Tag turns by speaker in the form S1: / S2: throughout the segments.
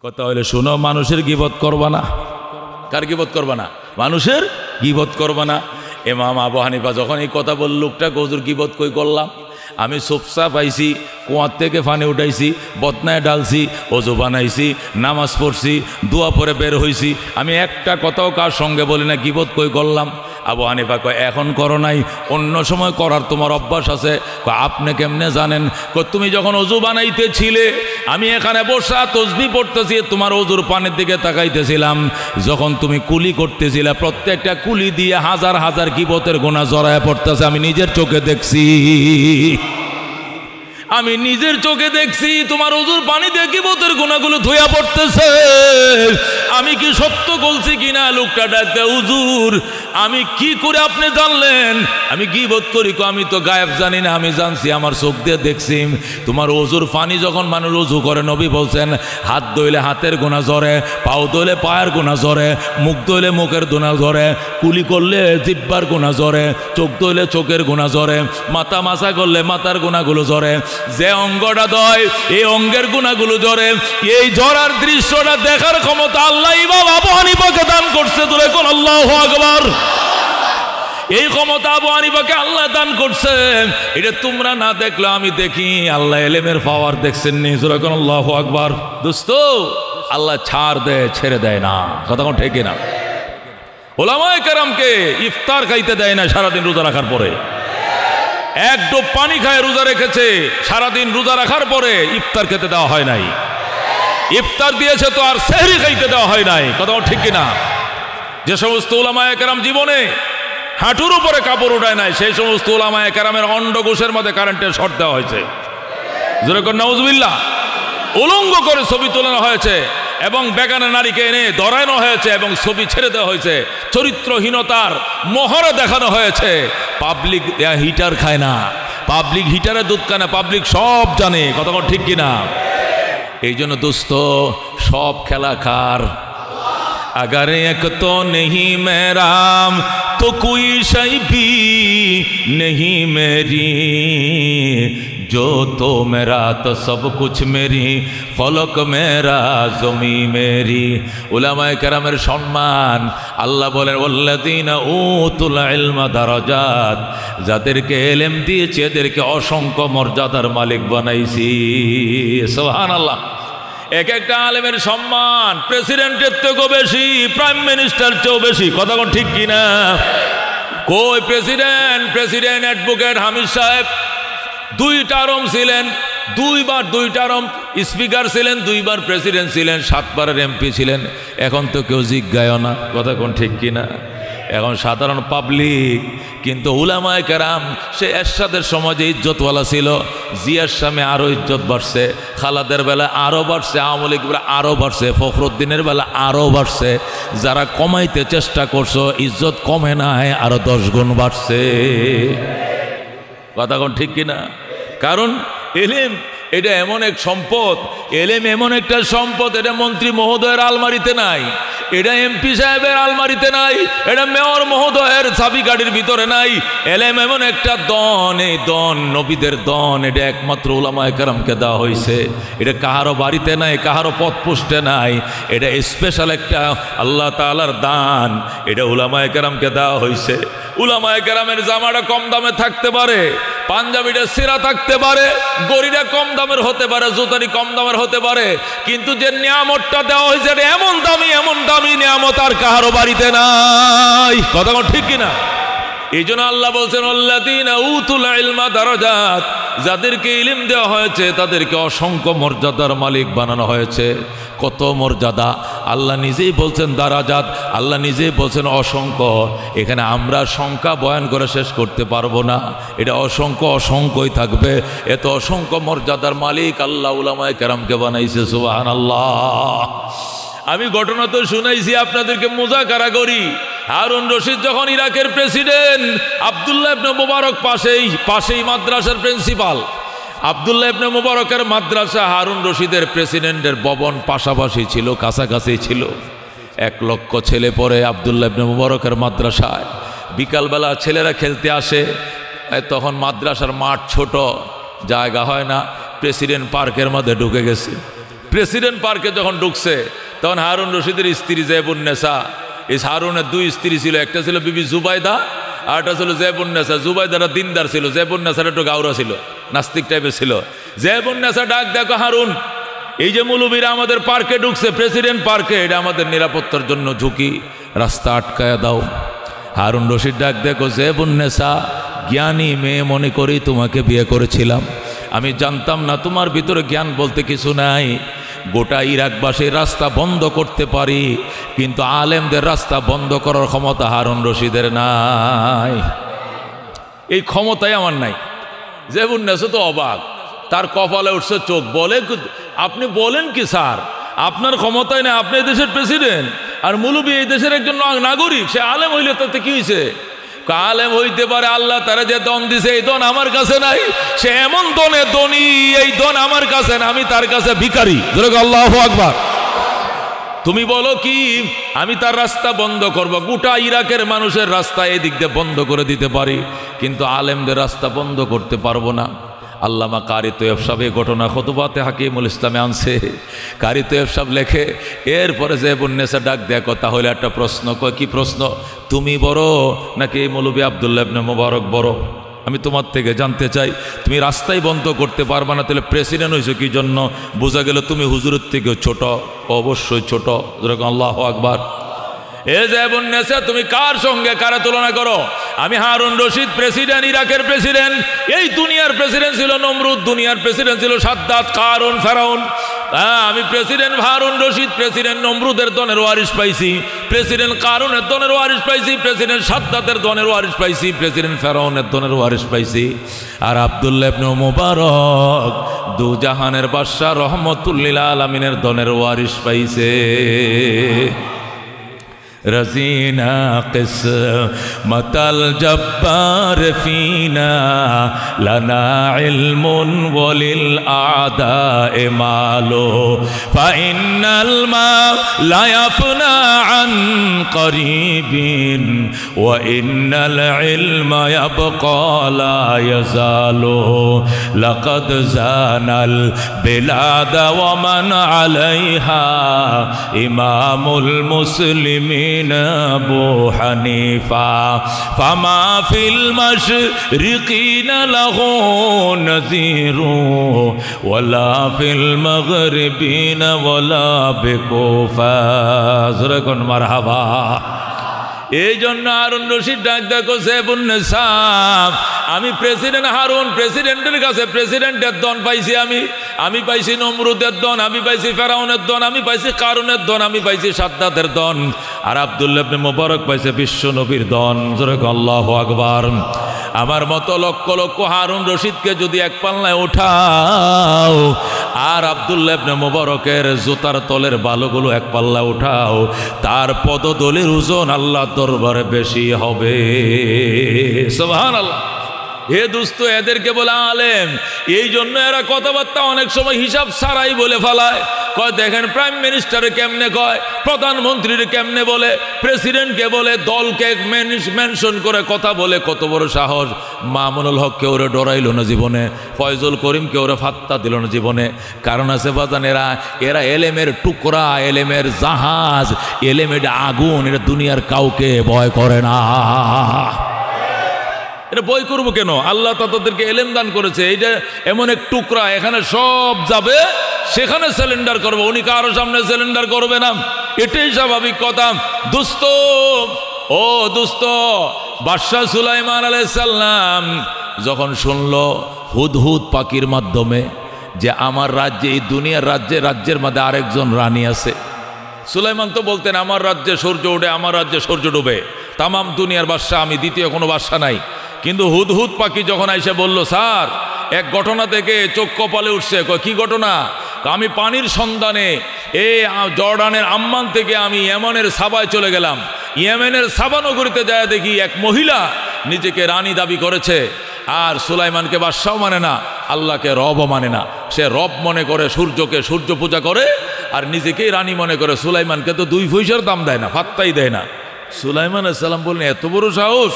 S1: কথা হইলে শুনো, মানুষের গীবত করবা না। কার গীবত করবা না? মানুষের গীবত করবা না। ইমাম আবু হানিফা যখন এই কথা বলল, লোকটা হুজুর গীবত কই করলাম? আমি সোপসা পাইছি, কুয়ার থেকে পানি উঠাইছি, বদনায় ডালছি, ওযু বানাইছি, নামাজ পড়ছি, দোয়া পরে বের হইছি, আমি একটা কথাও কার সঙ্গে বলি না গীবত কই করলাম। আবু হানিফা কয় এখন করো নাই, অন্য সময় করার তোমার অভ্যাস আছে। আপনি কেমনে জানেন? তুমি যখন ওযু বানাইতেছিলে আমি এখানে বসা তসবিহ পড়তেছি, তোমার ওযুর পানির দিকে তাকাইতেছিলাম। যখন তুমি কুলি করতেছিলে প্রত্যেকটা কুলি দিয়ে হাজার হাজার গীবতের গুনাহ জড়ায় পড়তেছে, আমি নিজের চোখে দেখছি। আমি নিজের চোখে দেখছি তোমার ওযুর পানি দিয়ে গীবতের গুনাহগুলো ধুইয়া পড়তেছে। আমি কি সত্য বলছি কিনা? লোকটা ডাকতে, হুজুর আমি কি করে আপনি জানলেন আমি গীবত করি? আমি তো গায়েব জানি না, আমি জানছি, আমার চোখ দিয়ে দেখছি। তোমার ওযুর পানি যখন মানুষ ওযু করে, নবী বলছেন হাত ধুইলে হাতের গুনাহ ঝরে, পাও ধুইলে পায়ের গুনাহ ঝরে, মুখ ধুইলে মুখের গুনাহ ঝরে, কুলি করলে জিহ্বার গুনাহ ঝরে, চোখ ধুইলে চোখের গুনাহ ঝরে, মাথা মাসা করলে মাথার গুনাহগুলো ঝরে, যে অঙ্গটা দয় এই অঙ্গের গুনাহগুলো ঝরে। এই ঝরার দৃশ্যটা দেখার ক্ষমতা আল্লাহ ইমাম আবু হানিফাকে দান করছে। তোরে কোন আল্লাহু আকবার। এই ক্ষমতা আবু হানিফাকে আল্লাহ দান করছে। এটা তোমরা না দেখলে আমি দেখি। আল্লাহ ইলমের পাওয়ার দেখছেন নি? তোরে কোন আল্লাহু আকবার। দোস্ত, আল্লাহ ছাড় দেয়, ছেড়ে দেয় না। কথা কোন ঠিক না? ওলামায়ে কেরামকে ইফতার খাইতে দেয় না সারাদিন রোজা রাখার পরে। এক ডোব পানি খায় রোজা রেখেছে, সারাদিন রোজা রাখার পরে ইফতার খেতে দেওয়া হয় নাই। ইফতার দিয়েছে তো আর সেহরি খাইতে দেওয়া হয় নাই। কথা ঠিক কিনা? যে সমস্ত উলামায়ে কেরাম জীবনে হাঁটুর উপরে কাপড় উঠায় নাই, সেই সমস্ত উলামায়ে কেরামের অন্ডকোষের মধ্যে কারেন্টের শর্ট দেওয়া হয়েছে। যেরকম নাউজুবিল্লাহ, উলঙ্গ করে ছবি তোলানো হয়েছে এবং বেগানা নারীকে এনে ধরানো হয়েছে এবং ছবি ছেড়ে দেওয়া হয়েছে। চরিত্রহীনতার মহড়া দেখানো হয়েছে। পাবলিক হিটার খায় না, পাবলিক হিটারে দুধ খায় না, পাবলিক সব জানে। কথা ঠিক কিনা? এই জন্য দোস্ত, সব খেলা কার? अगर एक तो नहीं मेराम तो कोई शय भी नहीं मेरी, जो तो मेरा तो सब कुछ मेरी, फलक मेरा जमी मेरी। उलामाए केरामेर सम्मान আল্লাহ বলেন ওয়াল্লাযীনা উতুল ইলমা দারাজাত, যাদেরকে ইলম দিয়েছি এদেরকে অসংখ্য মর্যাদার মালিক বানাইছি। সুবহানাল্লাহ। এক একটা আলেমের সম্মান প্রেসিডেন্টের থেকেও বেশি, প্রাইম মিনিস্টার চেয়েও বেশি। কথা কোন ঠিক কিনা? কই প্রেসিডেন্ট অ্যাডভোকেট হামিদ সাহেব 2 টার্ম ছিলেন, 2 বার 2 টার্ম স্পিকার ছিলেন, 2 বার প্রেসিডেন্ট ছিলেন, 7 বারের এমপি ছিলেন। এখন তো কেউ জিজ্ঞায় না। কথা কোন ঠিক কিনা? এখন সাধারণ পাবলিক। কিন্তু উলামায়ে কেরাম সে এরশাদের সময় যে ইজ্জতওয়ালা ছিল, জিয়ার সামনে আরও ইজ্জত বাড়ছে, খালাদের বেলা আরও বাড়ছে, আওয়ামী লীগ বেলা আরও বাড়ছে, ফখরুদ্দিনের বেলা আরও বাড়ছে। যারা কমাইতে চেষ্টা করছো ইজ্জত কমে নাই, আরও 10 গুণ বাড়ছে। কথা কোন ঠিক কিনা? কারণ ইলম এটা এমন এক সম্পদ, ইলম এমন একটা সম্পদ, এটা মন্ত্রী মহোদয়ের আলমারিতে নাই, এটা এমপি সাহেবের আলমারিতে নাই, এটা মেয়র মহোদয়ের চাবি গাড়ির ভিতরে নাই। ইলম এমন একটা দন, এই দন নবীদের দন, এটা একমাত্র উলামায়ে কেরামকে দেওয়া হয়েছে। এটা কাহারও বাড়িতে নাই, কাহারও পথপুষ্টে নাই, এটা স্পেশাল একটা আল্লাহ তাআলার দান, এটা উলামায়ে কেরামকে দেওয়া হয়েছে। উলামায়ে কেরামের জামাটা কম দামে থাকতে পারে, পাঞ্জাবিটা সেরা থাকতে পারে, গড়িটা কম দামের হতে পারে, জুতারি কম দামের হতে পারে, কিন্তু যে নিয়ামতটা দেওয়া হয়েছে এটা এমন দামি নিয়ামত আর কাহারও বাড়িতে নাই। কথা ঠিক কিনা? এই জন্য আল্লাহ বলছেন আল্লাযীনা উতুল ইলমা দারাজাত, যাদেরকে ইলম দেওয়া হয়েছে তাদেরকে অসংখ্য মর্যাদার মালিক বানানো হয়েছে। কত মর্যাদা! আল্লাহ নিজেই বলছেন দারাজাত, আল্লাহ নিজেই বলছেন অসংখ্য। এখানে আমরা সংখ্যা বয়ান করে শেষ করতে পারবো না, এটা অসংখ্যই থাকবে। এত অসংখ্য মর্যাদার মালিক আল্লাহ উলামায়ে কেরামকে বানাইছে। সুবহানাল্লাহ। আমি ঘটনা তো শুনাইছি আপনাদেরকে, মুযাকারা করি। হারুন রশিদ যখন ইরাকের প্রেসিডেন্ট, আব্দুল্লাহ ইবনে মুবারক পাশেই মাদ্রাসার প্রিন্সিপাল। আব্দুল্লাহ ইবনে মুবারকের মাদ্রাসা হারুন রশিদের প্রেসিডেন্টের ভবন পাশাপাশি ছিল, কাছাকাছি ছিল। 1 লক্ষ ছেলে পড়ে আব্দুল্লাহ ইবনে মুবারকের মাদ্রাসায়। বিকালবেলা ছেলেরা খেলতে আসে, তখন মাদ্রাসার মাঠ ছোট, জায়গা হয় না, প্রেসিডেন্ট পার্কের মধ্যে ঢুকে গেছে। প্রেসিডেন্ট পার্কে যখন ঢুকছে তখন হারুন রশিদের স্ত্রী জেবুন্নেসা, এই হারুনের দুই স্ত্রী ছিল, একটা ছিল বিবি জুবাইদা আর একটা ছিল জেবুন্নেসা। জুবাইদারা দিনদার ছিল, জেবুন্নেসার একটু গাউরা ছিল, নাস্তিক টাইপের ছিল। জেবুন্নেসা ডাক দেখো হারুন, এই যে মৌলবীরা আমাদের পার্কে ঢুকছে, প্রেসিডেন্ট পার্কে, এটা আমাদের নিরাপত্তার জন্য ঝুঁকি, রাস্তা আটকায়া দাও। হারুন রশিদ ডাক দেখো, জেবুন্নেসা জ্ঞানী মেয়ে মনে করেই তোমাকে বিয়ে করেছিলাম, আমি জানতাম না তোমার ভিতরে জ্ঞান বলতে কিছু নাই। গোটা ইরাকবাসীর রাস্তা বন্ধ করতে পারি, কিন্তু আলেমদের রাস্তা বন্ধ করার ক্ষমতা হারুন রশিদের নাই। এই ক্ষমতাই আমার নাই। জেবুন্নেসা তো অবাক, তার কপালে উঠছে চোখ। বলে আপনি বলেন কি স্যার, আপনার ক্ষমতায় না, আপনি এই দেশের প্রেসিডেন্ট, আর মৌলবী এই দেশের একজন নাগরিক, সে আলেম হইলে তাতে কি হয়েছে? আলেম হইতে পারে, আল্লাহ তারা যে দন দিছে এই দন আমার কাছে নাই, সে এমন দনে ধনী, এই দন আমার কাছে না, আমি তার কাছে ভিখারি। আল্লাহু আকবার। তুমি বলো কি আমি তার রাস্তা বন্ধ করব? গোটা ইরাকের মানুষের রাস্তা এদিক দিয়ে বন্ধ করে দিতে পারি, কিন্তু আলেমদের রাস্তা বন্ধ করতে পারবো না। আল্লামা কারি তৈয়ব সাহেব এই ঘটনা খুতবাতে হাকিমুল ইসলামে আনছে। কারি তৈয়ব সাহেব লেখে, এরপরে জেবুন্নেসা ডাক দেখো, তাহলে একটা প্রশ্ন। কয় কি প্রশ্ন? তুমি বড় নাকি এই মৌলবী আব্দুল্লাহ ইবনে মুবারক বড়? আমি তোমার থেকে জানতে চাই, তুমি রাস্তাই বন্ধ করতে পারবা না, তাহলে প্রেসিডেন্ট হয়েছো কি জন্য? বোঝা গেল তুমি হুজুরের থেকেও ছোট। অবশ্যই ছোট। আল্লাহু আকবার। এ জেবুন্নেসা, তুমি কার সঙ্গে কারা তুলনা করো? আমি হারুন রশিদ, প্রেসিডেন্ট, ইরাকের প্রেসিডেন্ট। এই দুনিয়ার প্রেসিডেন্ট ছিল নমরুদ, দুনিয়ার প্রেসিডেন্ট ছিল সাদ্দাত, কারুন, ফেরাউন। আমি প্রেসিডেন্ট হারুন রশিদ, প্রেসিডেন্ট নমরুদের দনের ওয়ারিস পাইছি, প্রেসিডেন্ট কারুনের দনের ওয়ারিস পাইছি, প্রেসিডেন্ট সাদ্দাতের দনের ওয়ারিস পাইছি, প্রেসিডেন্ট ফেরাউনের দনের ওয়ারিস পাইছি। আর আব্দুল্লাহ ইবনে মুবারক দু জাহানের বাদশা রহমতুল্লিল আলামিনের দনের ওয়ারিস পাইছে। रज़ीना क़िस्मतल जब्बार फ़ीना लना इल्मुन वलिल आदाए मालो फ़इन्नल मा ला यफ़ना अन क़रीबिन व इन्नल इल्म यबक़ा ला यज़ालो लक़द ज़ानल बिलाद व मन अलैहा इमामुल मुस्लिमीन अबू हनीफा फमा फिल मशरिकीन लहू नज़ीरू वला फिल मग़रिबीन वला बिकूफा। ज़रा कुन मरहबा। এই জন্য হারুন রশিদ ডাক দেখো, জেবুন্নেসা, আমি প্রেসিডেন্ট হারুন, প্রেসিডেন্টের কাছে প্রেসিডেন্টের দন পাইছি, আমি পাইছি নমরুদের দন, আমি পাইছি ফেরাউনের দন, আমি পাইছি কারুনের দন, আমি পাইছি সাদ্দাতের দন, আর আব্দুল্লাহ ইবনে মুবারক পাইছে বিশ্ব নবীর দন। জোরে আল্লাহু আকবার। আমার মতো লক্ষ লক্ষ হারুন রশিদকে যদি এক পাল্লায় উঠাও, আর আব্দুল্লাহ ইবনে মুবারকের জুতার তলের বালুগুলো এক পাল্লায় উঠাও, তার পদদলির ওজন আল্লাহ দরবারে বেশি হবে। সুবহানাল্লাহ। হে দোস্ত, এদেরকে বলে আলেম, এই জন্য এরা কথাবার্তা অনেক সময় হিসাব ছাড়াই বলে ফেলায়। কয় দেখেন প্রাইম মিনিস্টারে কেমনে কয়, প্রধানমন্ত্রীর কেমনে বলে, প্রেসিডেন্টকে বলে, দলকে মেনশন করে কথা বলে, কত বড় সাহস। মামুনুল হক কে ওরে ডরাইল না জীবনে, ফয়জুল করিম কে ওরে ফাত্তা দিল না জীবনে। কারণ আছে বাজান, এরা এলেমের টুকরা, এলেমের জাহাজ, এলেমের আগুন, এটা দুনিয়ার কাউকে ভয় করে না। এটা বই করবো কেন? আল্লাহ তাদেরকে এলেম দান করেছে, এইটা এমন এক টুকরা, এখানে সব যাবে, সেখানে সিলিন্ডার করবে, উনি কারো সামনে সিলিন্ডার করবে না, এটাই স্বাভাবিক কথা। দোস্ত, ও দোস্ত, বাদশাহ সুলাইমান আলাইহিস সালাম যখন শুনলো হুদহুদ পাখির মাধ্যমে যে আমার রাজ্যে, এই দুনিয়ার রাজ্যের মধ্যে আরেকজন রানী আছে। সুলাইমান তো বলতেন আমার রাজ্যে সূর্য ওঠে, আমার রাজ্যে সূর্য ডুবে, তামাম দুনিয়ার বাদশা আমি, দ্বিতীয় কোনো বাদশা নাই। কিন্তু হুদহুদ পাখি যখন আইসে বলল, স্যার এক ঘটনা থেকে চোখ কপালে উঠছে। কি ঘটনা? আমি পানির সন্ধানে এই জর্ডানের আম্মান থেকে আমি ইয়েমেনের সাবায় চলে গেলাম। ইয়েমেনের সাবা নগরীতে যায় দেখি এক মহিলা নিজেকে রানী দাবি করেছে, আর সুলাইমানকে বাদশাও মানে না, আল্লাহকে রবও মানে না। সে রব মনে করে, সূর্যকে সূর্য পূজা করে, আর নিজেকেই রানী মনে করে। সুলাইমানকে তো 2 পয়সার দাম দেয় না, ফাত্তাই দেয় না। সুলাইমান আলাইহিস সালাম বললেন, এত বড় সাহস!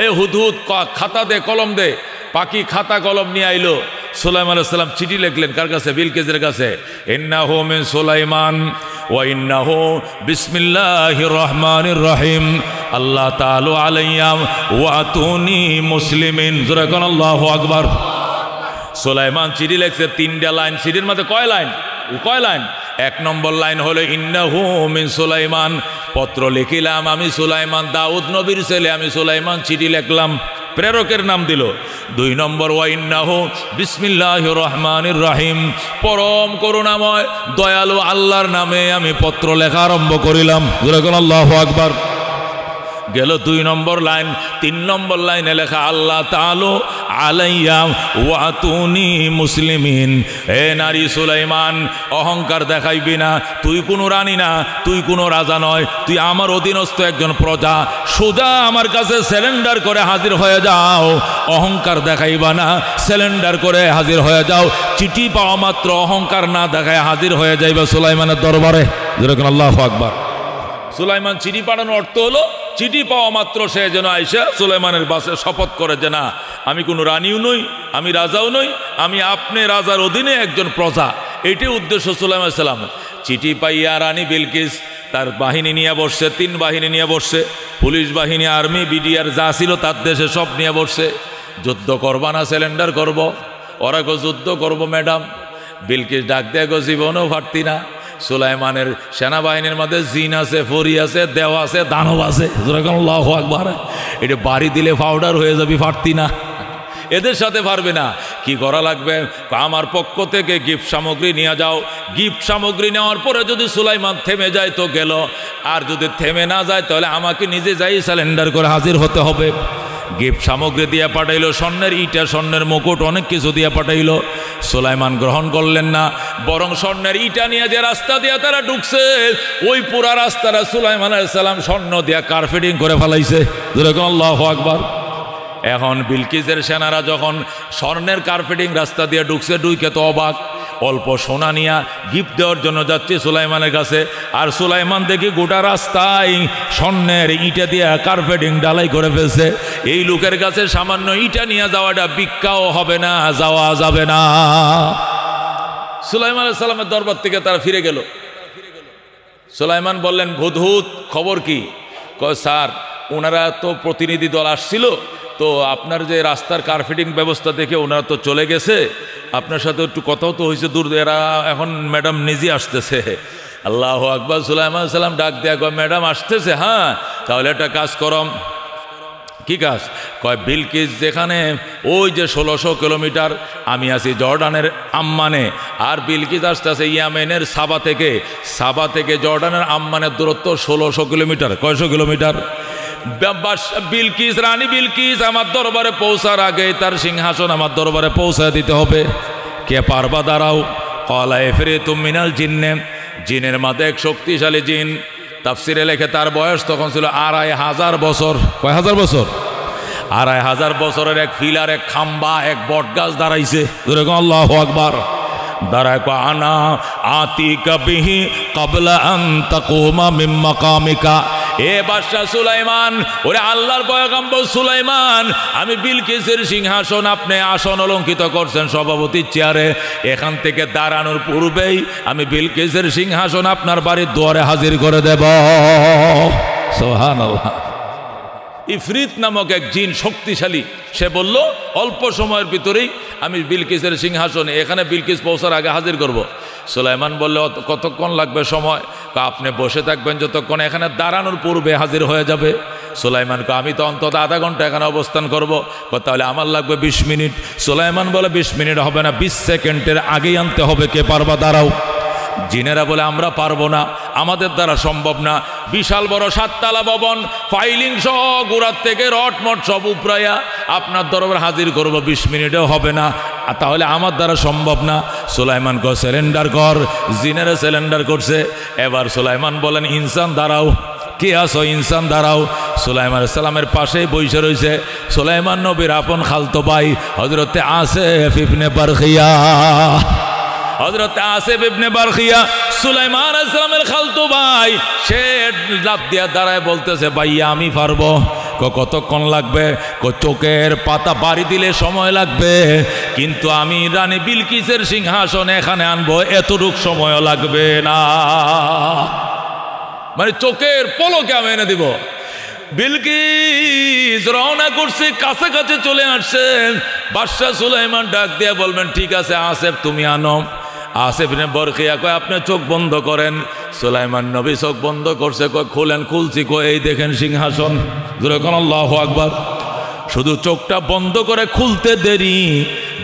S1: এ হুদহুদ, খাতা দে, কলম দে। পাখি খাতা কলম নিয়ে আইলো। সুলাইমান আলাইহিস সালাম চিঠি লিখলেন কার কাছে? বিলকিসের কাছে। ইন্নাহু মিন সুলাইমান ওয়া ইন্নাহু বিসমিল্লাহির রহমানির রহিম আল্লাহ তাআলা আলাইয়া ওয়া আতুনি মুসলিমিন। জোরে কোন আল্লাহু আকবার। সুলাইমান চিঠি লিখছে 3টা লাইন। চিঠির মধ্যে কয় লাইন? কয় লাইন? 1 নম্বর লাইন হলো ইন্নাহু মিন সুলাইমান, পত্র লিখিলাম আমি সুলাইমান, দাউদ নবীর ছেলে আমি সুলাইমান চিঠি লিখলাম, প্রেরকের নাম দিল। 2 নম্বর ওয়া ইন্নাহু বিসমিল্লাহির রহমানির রহিম, পরম করুণাময় দয়ালু আল্লাহর নামে আমি পত্র লেখা আরম্ভ করিলাম। জোরে আল্লাহু আকবার। গেল 2 নম্বর লাইন। 3 নম্বর লাইনে লেখা আল্লাহ তাআলা আলাইয়া ওয়া আতুনি মুসলিমিন। হে নারী সুলাইমান, অহংকার দেখাইবি না, তুই কোনো রানী না, তুই কোনো রাজা নয়, তুই আমার অধীনস্থ একজন প্রজা। সোজা আমার কাছে স্যালেন্ডার করে হাজির হয়ে যাও, অহংকার দেখাইবা না, স্যালেন্ডার করে হাজির হয়ে যাও। চিঠি পাওয়া মাত্র অহংকার না দেখায় হাজির হয়ে যাইবা সুলাইমানের দরবারে। যেরকম আল্লাহু আকবার। সুলাইমান চিঠি পাঠানোর অর্থ হলো চিঠি পাওয়া মাত্র সে যেন আইসা সুলাইমানের বাসে শপথ করে যে না, আমি কোনো রানীও নই, আমি রাজাও নই, আমি আপনি রাজার অধীনে একজন প্রজা। এটাই উদ্দেশ্য সুলাইমান আলাইহিস সালাম। চিঠি পাইয়া রানী বিলকিস তার বাহিনী নিয়ে বসছে, 3 বাহিনী নিয়ে বসছে, পুলিশ বাহিনী, আর্মি, বিডিআর যা ছিল তার দেশে সব নিয়ে বসছে। যুদ্ধ করবা না সিলিন্ডার করব? ওরা গো যুদ্ধ করব ম্যাডাম। বিলকিস ডাক দেয় গো জীবনও ফাটতি না, সুলাইমানের সেনাবাহিনীর মধ্যে জিন আছে, ফরি আছে, দেও আছে, দানব আছে। আল্লাহু আকবার। এটা বাড়ি দিলে পাউডার হয়ে যাবি, ফাটতি না, এদের সাথে পারবে না। কি করা লাগবে? আমার পক্ষ থেকে গিফট সামগ্রী নিয়ে যাও। গিফট সামগ্রী নেওয়ার পরে যদি সুলাইমান থেমে যায় তো গেল, আর যদি থেমে না যায় তাহলে আমাকে নিজে যাই স্যালেন্ডার করে হাজির হতে হবে। গিফট সামগ্রী দিয়ে পাঠাইলো, স্বর্ণের ইটা, স্বর্ণের মুকুট, অনেক কিছু দিয়ে পাঠাইলো। সুলাইমান গ্রহণ করলেন না, বরং স্বর্ণের ইটা নিয়ে যে রাস্তা দিয়ে তারা ঢুকছে ওই পুরা রাস্তাটা সুলাইমান আলাইহিস সালাম স্বর্ণ দিয়ে কার্পেটিং করে ফেলাইছে। যেরকম আল্লাহু আকবার। এখন বিলকিসের সেনারা যখন স্বর্ণের কার্পেটিং রাস্তা দিয়ে ঢুকছে, ঢুকে তো অবাক। অল্প সোনা নিয়ে গিফট দেওয়ার জন্য যাচ্ছে সুলাইমানের কাছে, আর সুলাইমান দেখি গোটা রাস্তায় স্বর্ণের ইটা দিয়ে কার্পেটিং ডালাই করে ফেলছে। এই লোকের কাছে সামান্য ইটা নিয়ে যাওয়াটা ভিক্ষাও হবে না, যাওয়া যাবে না। সুলাইমান আলাইহিস সালামের দরবার থেকে তারা ফিরে গেল। সুলাইমান বললেন, হুদহুদ খবর কি? কয় স্যার, ওনারা তো প্রতিনিধি দল আসছিল, তো আপনার যে রাস্তার কার্পেটিং ব্যবস্থা দেখে ওনারা তো চলে গেছে, আপনার সাথে একটু কথাও তো হয়েছে, দূর এরা এখন ম্যাডাম নিজে আসতেছে। আল্লাহু আকবার। সুলাইমান আলাইহিস সালাম ডাক দেয়া কয়, ম্যাডাম আসতেছে? হ্যাঁ, তাহলে একটা কাজ করম। কি কাজ? কয় বিলকিস যেখানে ওই যে 1600 কিলোমিটার, আমি আছি জর্ডানের আম্মানে, আর বিলকিস আসতেছে ইয়েমেনের সাবা থেকে জর্ডানের আম্মানের দূরত্ব 1600 কিলোমিটার। কয়শো কিলোমিটার? বিলকিস, রানী বিলকিস আমার দরবারে পৌঁছার আগে তার সিংহাসন আমার দরবারে পৌঁছা দিতে হবে। কে পারবা? দাঁড়াও। ক্বালা ইফরিতুম মিনাল জিন্নে, জিনের মাঝে এক শক্তিশালী জিন। তাফসিরে লেখে তার বয়স তখন ছিল 2500 বছর। কয় হাজার বছর? 2500 বছরের এক ফিলার, এক খাম্বা, এক বটগাছ দাঁড়াইছে। আল্লাহু আকবার। দাঁড়ায় কয়, আনা আতিকা বিহি ক্বাবলা আন তাকুমা মিন মাকামিকা। এ বাদশা সুলাইমান, ওরে আল্লাহর পয়গম্বর সুলাইমান, আমি বিলকিসের সিংহাসন আপনি আসন অলঙ্কিত করছেন সভাপতির চেয়ারে, এখান থেকে দাঁড়ানোর পূর্বেই আমি বিলকিসের সিংহাসন আপনার বাড়ির দুয়ারে হাজির করে দেব। সুবহানাল্লাহ। ইফরিত নামক এক জিন শক্তিশালী, সে বলল অল্প সময়ের ভিতরেই আমি বিলকিসের সিংহাসনে এখানে বিলকিস পৌঁছার আগে হাজির করব। সুলাইমান বললে, কতক্ষণ লাগবে সময়? আপনি বসে থাকবেন যতক্ষণ, এখানে দাঁড়ানোর পূর্বে হাজির হয়ে যাবে। সুলাইমানকে আমি তো অন্তত আধা ঘন্টা এখানে অবস্থান করব। তাহলে আমার লাগবে 20 মিনিট। সুলাইমান বলে 20 মিনিট হবে না, 20 সেকেন্ডের আগেই আনতে হবে। কে পারবা? দাঁড়াও। জিনেরা বলে আমরা পারবো না, আমাদের দ্বারা সম্ভব না। বিশাল বড় 7 তলা ভবন, ফাইলিং সহ গোড়ার থেকে রটমট সব উপরাইয়া আপনার দরবার হাজির করব, 20 মিনিটেও হবে না, তাহলে আমার দ্বারা সম্ভব না। সুলাইমান কয় সিলিন্ডার কর। জিনেরা সিলিন্ডার করছে। এবার সুলাইমান বলেন, ইনসান দাঁড়াও। কে আসো? ইনসান দাঁড়াও। সুলাইমান আলাইহিস সালামের পাশেই বসে রয়েছে সুলাইমান নবীর আপন খালতো ভাই হযরতে আসিফ ইবনে বারখিয়া। হযরত আসিফ ইবনে বারখিয়া সুলাইমান আলাইহিস সালামের খালতো ভাই, সে লাফ দিয়া দাঁড়ায় বলতেছে, ভাইয়া আমি পারবো। কতক্ষণ লাগবে? চোখের পাতা বাড়ি দিলে সময় লাগবে, কিন্তু আমি রানী বিলকিসের সিংহাসন এখানে আনবো এতটুক সময়ও লাগবে না। মানে চোখের পলকে আমি এনে দিব। বিলকিস রওনা করছে, কাছাকাছি চলে আসছেন। বাদশাহ সুলাইমান ডাক দিয়ে বলবেন, ঠিক আছে আসেফ তুমি আনো। আসেফ ইবনে বরখিয়া কয় আপনি চোখ বন্ধ করেন। সুলাইমান নবী চোখ বন্ধ করছে, কয় খুলেন। খুলছি, কয় এই দেখেন সিংহাসন। জোরে কোন আল্লাহু আকবার। শুধু চোখটা বন্ধ করে খুলতে দেরি,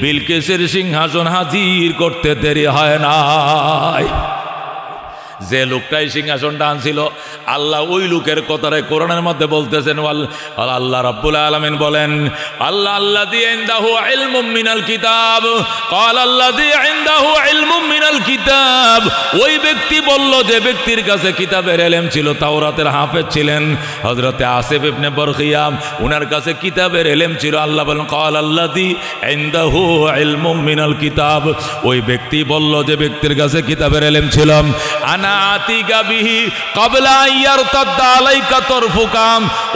S1: বিলকিসের সিংহাসন হাজির করতে দেরি হয় নাই। যে লোকটাই সিংহাসনটা আনছিল, আল্লাহ ওই লোকের কথাটাই কোরআনের মধ্যে বলতেছেন। আল্লাহ রাব্বুল আলামিন বলেন, আল্লাহ আল্লাযী ইনদাহু ইলমুম মিনাল কিতাব, ক্বাল আল্লাযী ইনদাহু ইলমুম মিনাল কিতাব। ওই ব্যক্তি বলল যে ব্যক্তির কাছে কিতাবের ইলম ছিল, তাওরাতের হাফেজ ছিলেন হযরতে আসিফ ইবনে বরখিয়া, উনার কাছে কিতাবের ইলম ছিল। আল্লাহ বলেন, ক্বাল আল্লাযী ইনদাহু ইলমুম মিনাল কিতাব। ওই ব্যক্তি বলল যে ব্যক্তির কাছে কিতাবের ইলম ছিল, আনা আতিকা বিহি ক্বাবলা ইয়ারতাদ্দা আলাইকা তরফুকা।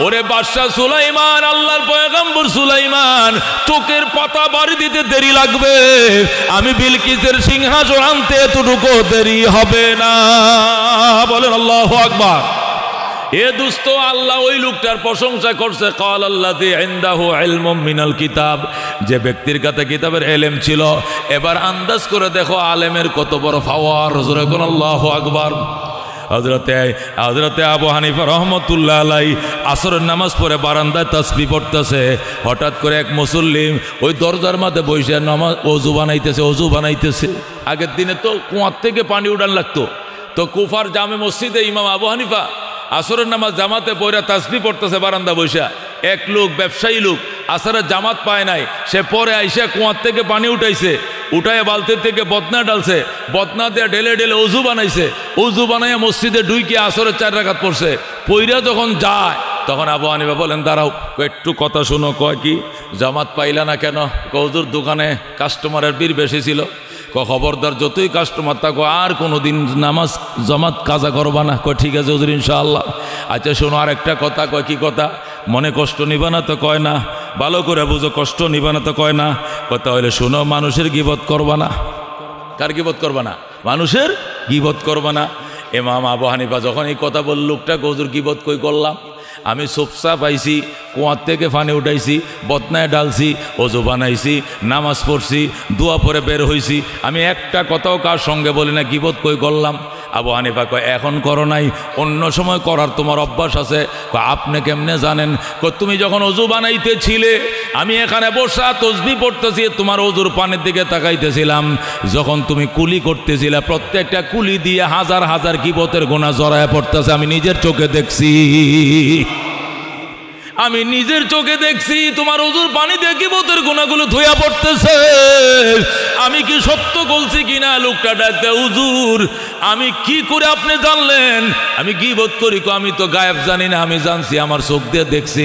S1: ওরে বাদশা সুলাইমান, আল্লাহর পয়গম্বর সুলাইমান, চোখের পাতা বাড়ি দিতে দেরি লাগবে, আমি বিলকিসের সিংহাসন আনতে এতটুকু দেরি হবে না। বলেন আল্লাহু আকবার। এ দোস্ত, আল্লাহ ওই লোকটার প্রশংসা করছে, ক্বাল আল্লাযী ইনদাহু ইলমুম মিনাল কিতাব। যে ব্যক্তির কাছে কিতাবের ইলম ছিল। এবার আন্দাজ করে দেখো আলেমের কত বড় পাওয়ার। জোরে কোন আল্লাহু আকবার। হযরতে আবু হানিফা রাহমাতুল্লাহ আলাইহি আসরের নামাজ পড়ে বারান্দায় তাসবিহ পড়তেছে। হঠাৎ করে এক মুসল্লি ওই দরজার মাঝে বসে নামাজ ওযু বানাইতেছে। আগের দিনে তো কুয়ার থেকে পানি উঠান লাগতো। তো কুফার জামে মসজিদে ইমাম আবু হানিফা আসরের নামাজ জামাতে পড়ে তাসবিহ পড়তেছে বারান্দা বসা। এক লোক, ব্যবসায়ী লোক, আসরের জামাত পায় নাই, সে পরে আইসা কুয়ার থেকে পানি উঠাইছে, উঠায় বালতির থেকে বদনা ডালছে, বদনা দিয়ে ঢেলে ঢেলে অজু বানাইছে। অজু বানাইয়া মসজিদে ঢুইকে আসরের 4 রাকাত পড়ছে। পইরা যখন যায় তখন আবু হানিফা বলেন, দাঁড়াও একটু কথা শুনো। কয় কি? জামাত পাইলা না কেন? হুজুর দোকানে কাস্টমারের ভিড় বেশি ছিল। খবরদার, যতই কাস্টমার থাকো আর কোনো দিন নামাজ জামাত কাজা করবা না। কয় ঠিক আছে হুজুর ইনশাআল্লাহ। আচ্ছা শোনো আর একটা কথা। কয় কি কথা? মনে কষ্ট নিবা না তো? কয় না। ভালো করে বুঝো, কষ্ট নিবা না তো? কয় না। কথা হইলে শোনো, মানুষের গীবত করবা না। কার গীবত করবা না? মানুষের গীবত করবা না। ইমাম আবু হানিফা যখন এই কথা বলল, লোকটা হুজুর গীবত কই করলাম? আমি সোপসা পাইছি, কুয়ার থেকে পানি উঠাইছি, বদনায় ডালছি, ওযু বানাইছি, নামাজ পড়ছি, দোয়া পরে বের হইছি, আমি একটা কথাও কার সঙ্গে বলি না। গীবত কই করলাম? আবু হানিফা কয়, এখন করো নাই, অন্য সময় করার তোমার অভ্যাস আছে। আপনি কেমনে জানেন? তুমি যখন ওযু বানাইতেছিলে, আমি এখানে বসা তাসবিহ পড়তেছি, তোমার ওযুর পানির দিকে তাকাইতেছিলাম। যখন তুমি কুলি করতেছিলে, প্রত্যেকটা কুলি দিয়ে হাজার হাজার গীবতের গুনাহ জড়ায় পড়তেছে। আমি নিজের চোখে দেখছি, আমি নিজের চোখে দেখছি। তোমার ওযুর পানি দিয়ে গীবতের গুনাহগুলো ধুইয়া পড়তেছে। আমি কি সত্য বলছি কিনা? লোকটা ডাকতে, হুজুর আমি কি করে আপনি জানলেন আমি গীবত করি? আমি তো গায়েব জানি না, আমি জানছি, আমার চোখ দিয়ে দেখছি।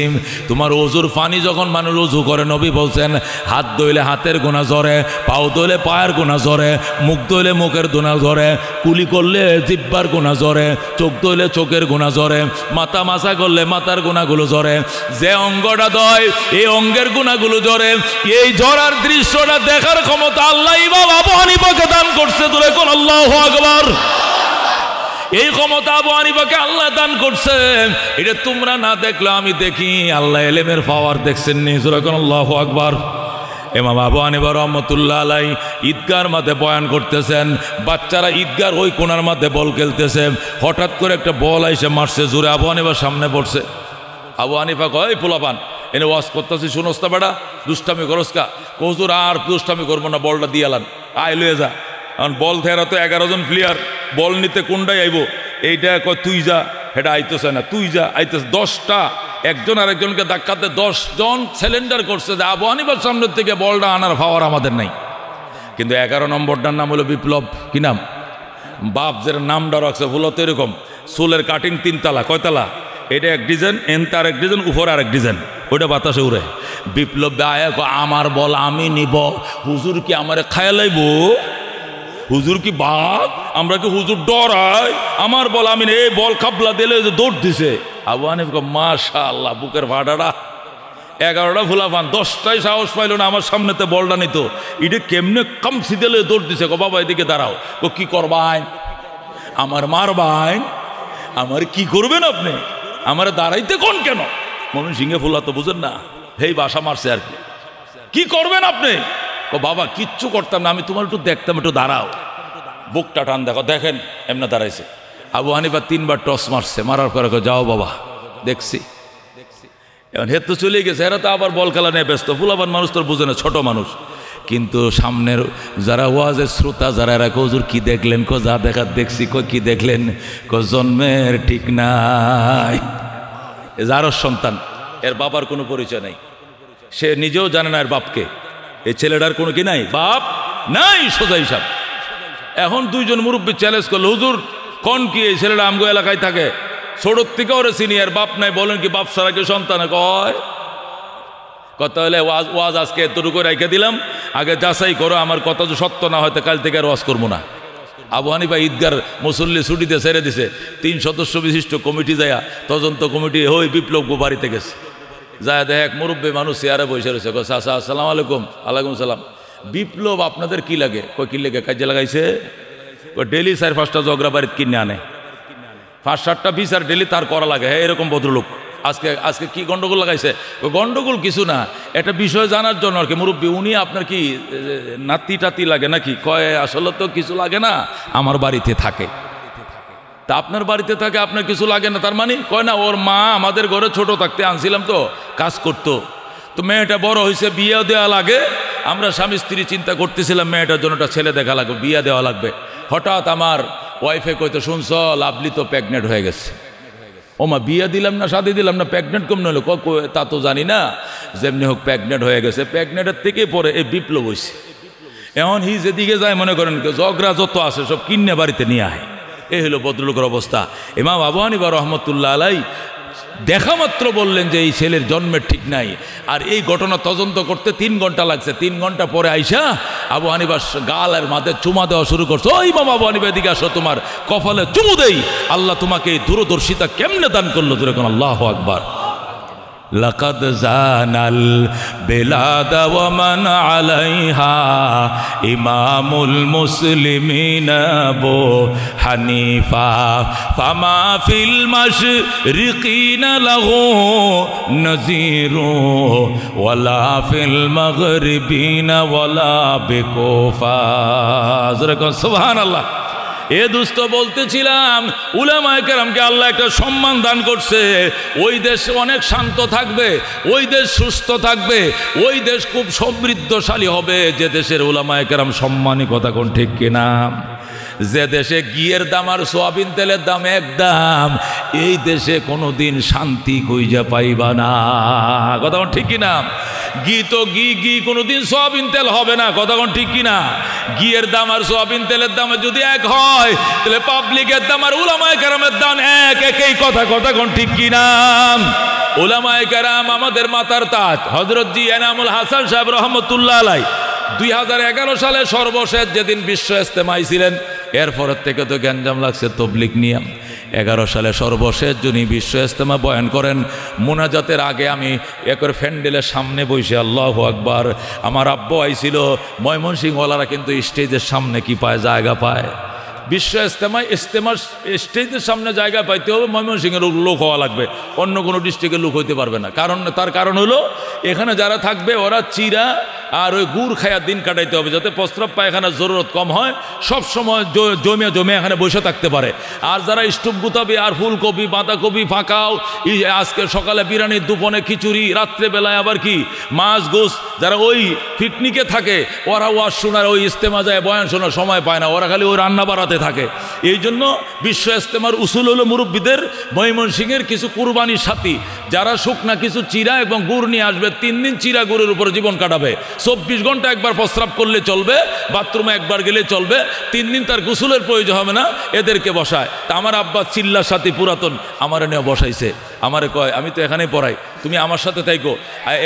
S1: তোমার ওযুর পানি যখন মানুষ ওযু করে, নবী বলছেন হাত ধুইলে হাতের গুনাহ ঝরে, পাও ধুইলে পায়ের গুনাহ ঝরে, মুখ ধুইলে মুখের গুনাহ ঝরে, কুলি করলে জিহ্বার গুনাহ ঝরে, চোখ ধুইলে চোখের গুনাহ ঝরে, মাথা মাসা করলে মাথার গুনাহগুলো ঝরে। যে অঙ্গটা দয় এই অঙ্গের গুনাহগুলো ঝরে। এই ঝরার দৃশ্যটা দেখার ক্ষমতা আল্লাহ ইমাম আবু হানিফাকে দান করছে। তোরে কোন আল্লাহু আকবার। এই ক্ষমতা আবু হানিফাকে আল্লাহ দান করছে। এটা তোমরা না দেখলে আমি দেখি। আল্লাহ ইলমের পাওয়ার দেখছেন নি? তোরে কোন আল্লাহু আকবার। ইমাম আবু হানিফা রাহমাতুল্লাহ আলাইহি ঈদগাহর মাঠে বয়ান করতেছেন। বাচ্চারা ঈদগাহর ওই কোণার মাঠে বল খেলতেছে। হঠাৎ করে একটা বল আইসে মারছে জোরে, আবু হানিফার সামনে পড়ছে। আবু হানিফা কয়, পোলাপান এনে ওয়াজ করতেছি, শুনোস না বেটা, দুষ্টামি করস কা? হুজুর আর দুষ্টামি করবো না, বলটা দিয়ে আলান, আয় লয়ে যা। কারণ বল থেরা তো 11 জন প্লেয়ার, বল নিতে কোনটাই আইব? এইটা কয় তুই যা, এটা আইতেছে না, তুই যা, আইতেছে। 10টা একজন আরেকজনকে ধাক্কাতে 10 জন সিলিন্ডার করছে যে আবু হানিফার সামনের থেকে বলটা আনার পাওয়ার আমাদের নাই। কিন্তু 11 নম্বরটার নাম হলো বিপ্লব। কি নাম? বাপ যের নামটা রাখছে ভুলত এরকম, চুলের কাটিং 3 তালা, কয়তালা? এটা এক ডিজাইন, এনতে আরেক ডিজাইন, উপরে আরেক ডিজাইন, ওইটা বাতাসে উড়ে। বিপ্লব আয়া আমার বল আমি নিব, হুজুর কি আমারে খায়া লাইব? হুজুর কি বাপ? আমরা কি হুজুর ডরাই? আমার বল আমি, এই বল খাবলা দিলে দৌড় দিছে। আবু হানিফ মাশাআল্লাহ, বুকের ভাড়াটা 11টা ফুলা পান, 10টাই সাহস পাইল না আমার সামনেতে বলটা নিত। এটা কেমনে কামসি দিলে দৌড় দিছে। বাবা এদিকে দাঁড়াও। কি করবাইন? আমার মারবাইন? আমার কি করবেন আপনি? আমার দাঁড়াইতে কোন কেন? মমিন সিংহে ফুলা তো বুঝেন না, হেই বাসা মারছে আর কি করবেন আপনি? বাবা কিচ্ছু করতাম না, আমি তোমার একটু দেখতাম, একটু দাঁড়াও। বুকটা টান দেখো, দেখেন এমনি দাঁড়াইছে। আবু হানিফা 3বার টস মারছে, মারার পরে যাও বাবা দেখছি। এখন হে তো চলে গেছে, এরা তো আবার বল খেলা নিয়ে ব্যস্ত। ফুলাবান মানুষ তো বুঝে না, ছোট মানুষ। কিন্তু সামনের যারা ওয়াজের শ্রোতা যারা, এরা হুজুর কি দেখলেন? যা দেখার দেখছি। কি দেখলেন? জন্মের ঠিক নাই। যার সন্তান, এর বাবার কোনো পরিচয় নাই, সে নিজেও জানে না এর বাপকে। এই ছেলেটার কোনো কি নাই, বাপ নাই, সোজা হিসাব। এখন 2জন মুরব্বী চ্যালেঞ্জ করলো, হুজুর কোন কি এই ছেলেটা আমগো এলাকায় থাকে, ছোটোর থেকে ওরে সিনিয়র, বাপ নাই, বলেন কি বাপ সারা কি সন্তান কয়? কথা হলে ওয়াজ আজকে এতটুকু রেখে দিলাম, আগে যাচাই করো, আমার কথা যদি সত্য না হয়তো কাল থেকে আর ওয়াজ করবো না। আবু হানিফা ঈদগার মুসল্লি ছুটিতে ছেড়ে দিছে। 3 সদস্য বিশিষ্ট কমিটি যায়, তদন্ত কমিটি হই বিপ্লব বাড়িতে গেছে। যায় দেখ এক মুরব্বী মানুষ চেয়ারে বসে রয়েছে। চাচা আসসালামু আলাইকুম। আলাইকুম সালাম। বিপ্লব আপনাদের কি লাগে? কি লাগে? কাজে লাগাইছে। ডেলি 4-5টা জগরা বাড়িতে কিনে আনে, 5-7টা বিচার ডেলি তার করা লাগে। হ্যাঁ এরকম ভদ্রলোক। আজকে কি গন্ডগোল লাগাইছে? গন্ডগোল কিছু না, একটা বিষয় জানার জন্য আর কি। মুরব্বী উনি আপনার কি নাতি টাতি লাগে নাকি? কয় আসলে তো কিছু লাগে না, আমার বাড়িতে থাকে। তা আপনার বাড়িতে থাকে, আপনার কিছু লাগে না তার মানে? কয় না, ওর মা আমাদের ঘরে ছোট থাকতে আনছিলাম তো কাজ করতো, তো মেয়েটা বড় হয়েছে, বিয়ে দেওয়া লাগে। আমরা স্বামী স্ত্রী চিন্তা করতেছিলাম মেয়েটার জন্য একটা ছেলে দেখা লাগবে, বিয়ে দেওয়া লাগবে। হঠাৎ আমার ওয়াইফে কইতো, শুনছ লাভলি তো প্রেগনেন্ট হয়ে গেছে। ও মা, বিয়ে দিলাম না, শাদি দিলাম না, প্রেগনেন্ট কম নইলো? তা তো জানি না, যেমনি হোক প্রেগনেন্ট হয়ে গেছে। প্রেগনেন্টের থেকে পরে এই বিপ্লব হয়েছে। এখন হি যেদিকে যায় মনে করেন জগরা যত আছে সব কিনে বাড়িতে নিয়ে আয়। এই হলো ভদ্রলোকের অবস্থা। ইমাম আবু হানিফা রহমতুল্লাহ আলাই দেখা মাত্র বললেন যে এই ছেলের জন্মের ঠিক নাই। আর এই ঘটনা তদন্ত করতে 3 ঘন্টা লাগছে। 3 ঘন্টা পরে আইসা আবু হানিফার গালের মাঝে চুমা দেওয়া শুরু করছে। ওই ইমাম আবু হানিফা এদিকে আসো, তোমার কপালে চুমু দেই। আল্লাহ তোমাকে এই দূরদর্শিতা কেমনে দান করলো? যেরকম আল্লাহু আকবার। লাকাদ জানাল বিলাদ ওয়া মান আলাইহা ইমামুল মুসলিমিন আবু হানিফা ফামা ফিল মাশরিকিন লাহু নাযীরু ওয়ালা ফিল মাগরিবিন ওয়ালা বিকুফা। সুবহানাল্লাহ। এ দুস্থ বলতেছিলাম, উলামায়ে কেরামকে আল্লাহ একটা সম্মান দান করছে। ওই দেশ অনেক শান্ত থাকবে, ওই দেশ সুস্থ থাকবে, ওই দেশ খুব সমৃদ্ধশালী হবে যে দেশের উলামায়ে কেরাম সম্মানী। কথা কোন ঠিক কিনা? যে দেশে ঘিয়ের দাম আর সোয়াবিন তেলের দাম এক দাম, এই দেশে কোনোদিন শান্তি খুঁজে পাইবা না। কথা কোন ঠিক কিনা? ঘি তো ঘি কোনোদিন সোয়াবিন তেল হবে না। কথা কোন ঠিক কিনা? ঘিয়ের দাম আর সোয়াবিন তেলের দাম যদি এক হয়, তাহলে পাবলিকের দাম আর উলামায়ে কেরামের দাম এক। একই কথা। কথা কোন ঠিক কিনা? উলামায়ে কেরাম আমাদের মাথার তাজ। হযরত জি এনামুল হাসান সাহেব রহমতুল্লাহ আলাইহি 2011 সালে সর্বশেষ যেদিন বিশ্ব ইজতেমায় ছিলেন, এরপরের থেকে তো গ্যাঞ্জাম লাগছে তবলিগ নিয়ে। 11 সালে সর্বশেষ যিনি বিশ্ব ইজতেমা বয়ান করেন, মোনাজাতের আগে আমি একর ফ্যান্ডেলের সামনে বসে আল্লাহু আকবার। আমার আব্বু আইছিল। ময়মনসিংহওয়ালারা কিন্তু স্টেজের সামনে কি পায়? জায়গা পায়। বিশ্ব ইজতেমার স্টেজের সামনে জায়গা পাইতে হবে ময়মনসিংহের লোক হওয়া লাগবে, অন্য কোনো ডিস্ট্রিক্টের লোক হইতে পারবে না। তার কারণ হলো এখানে যারা থাকবে ওরা চিরা আর ওই গুড় খায়া দিন কাটাইতে হবে, যাতে প্রস্রাব পায়খানার জরুরত কম হয়, সব সময় জমে এখানে বসে থাকতে পারে। আর যারা স্টুপ গুতাবি আর ফুলকপি বাঁধাকপি ফাঁকাও, আজকে সকালে বিরিয়ানি, দুপুরে খিচুড়ি, রাত্রেবেলায় আবার কি মাছ গোস, যারা ওই পিকনিকে থাকে ওরা ওয়াজ শোনার, ওই ইজতেমা যায় বয়ান শোনার সময় পায় না, ওরা খালি ওই রান্না বাড়াতে থাকে। এই জন্য বিশ্ব ইজতেমার উসুল হলো মুরব্বীদের ময়মনসিংহের কিছু কুরবানির সাথী যারা শুকনা কিছু চিরা এবং গুড় নিয়ে আসবে, 3 দিন চিরা গুড়ের উপরে জীবন কাটাবে। 24 ঘন্টা একবার প্রস্রাব করলে চলবে, বাথরুমে একবার গেলে চলবে, 3 দিন তার গোসলের প্রয়োজন হবে না, এদেরকে বসায়। তা আমার আব্বা চিল্লার সাথে পুরাতন আমার নিয়ে বসাইছে, আমারে কয় আমি তো এখানেই পড়াই, তুমি আমার সাথে তাইকো।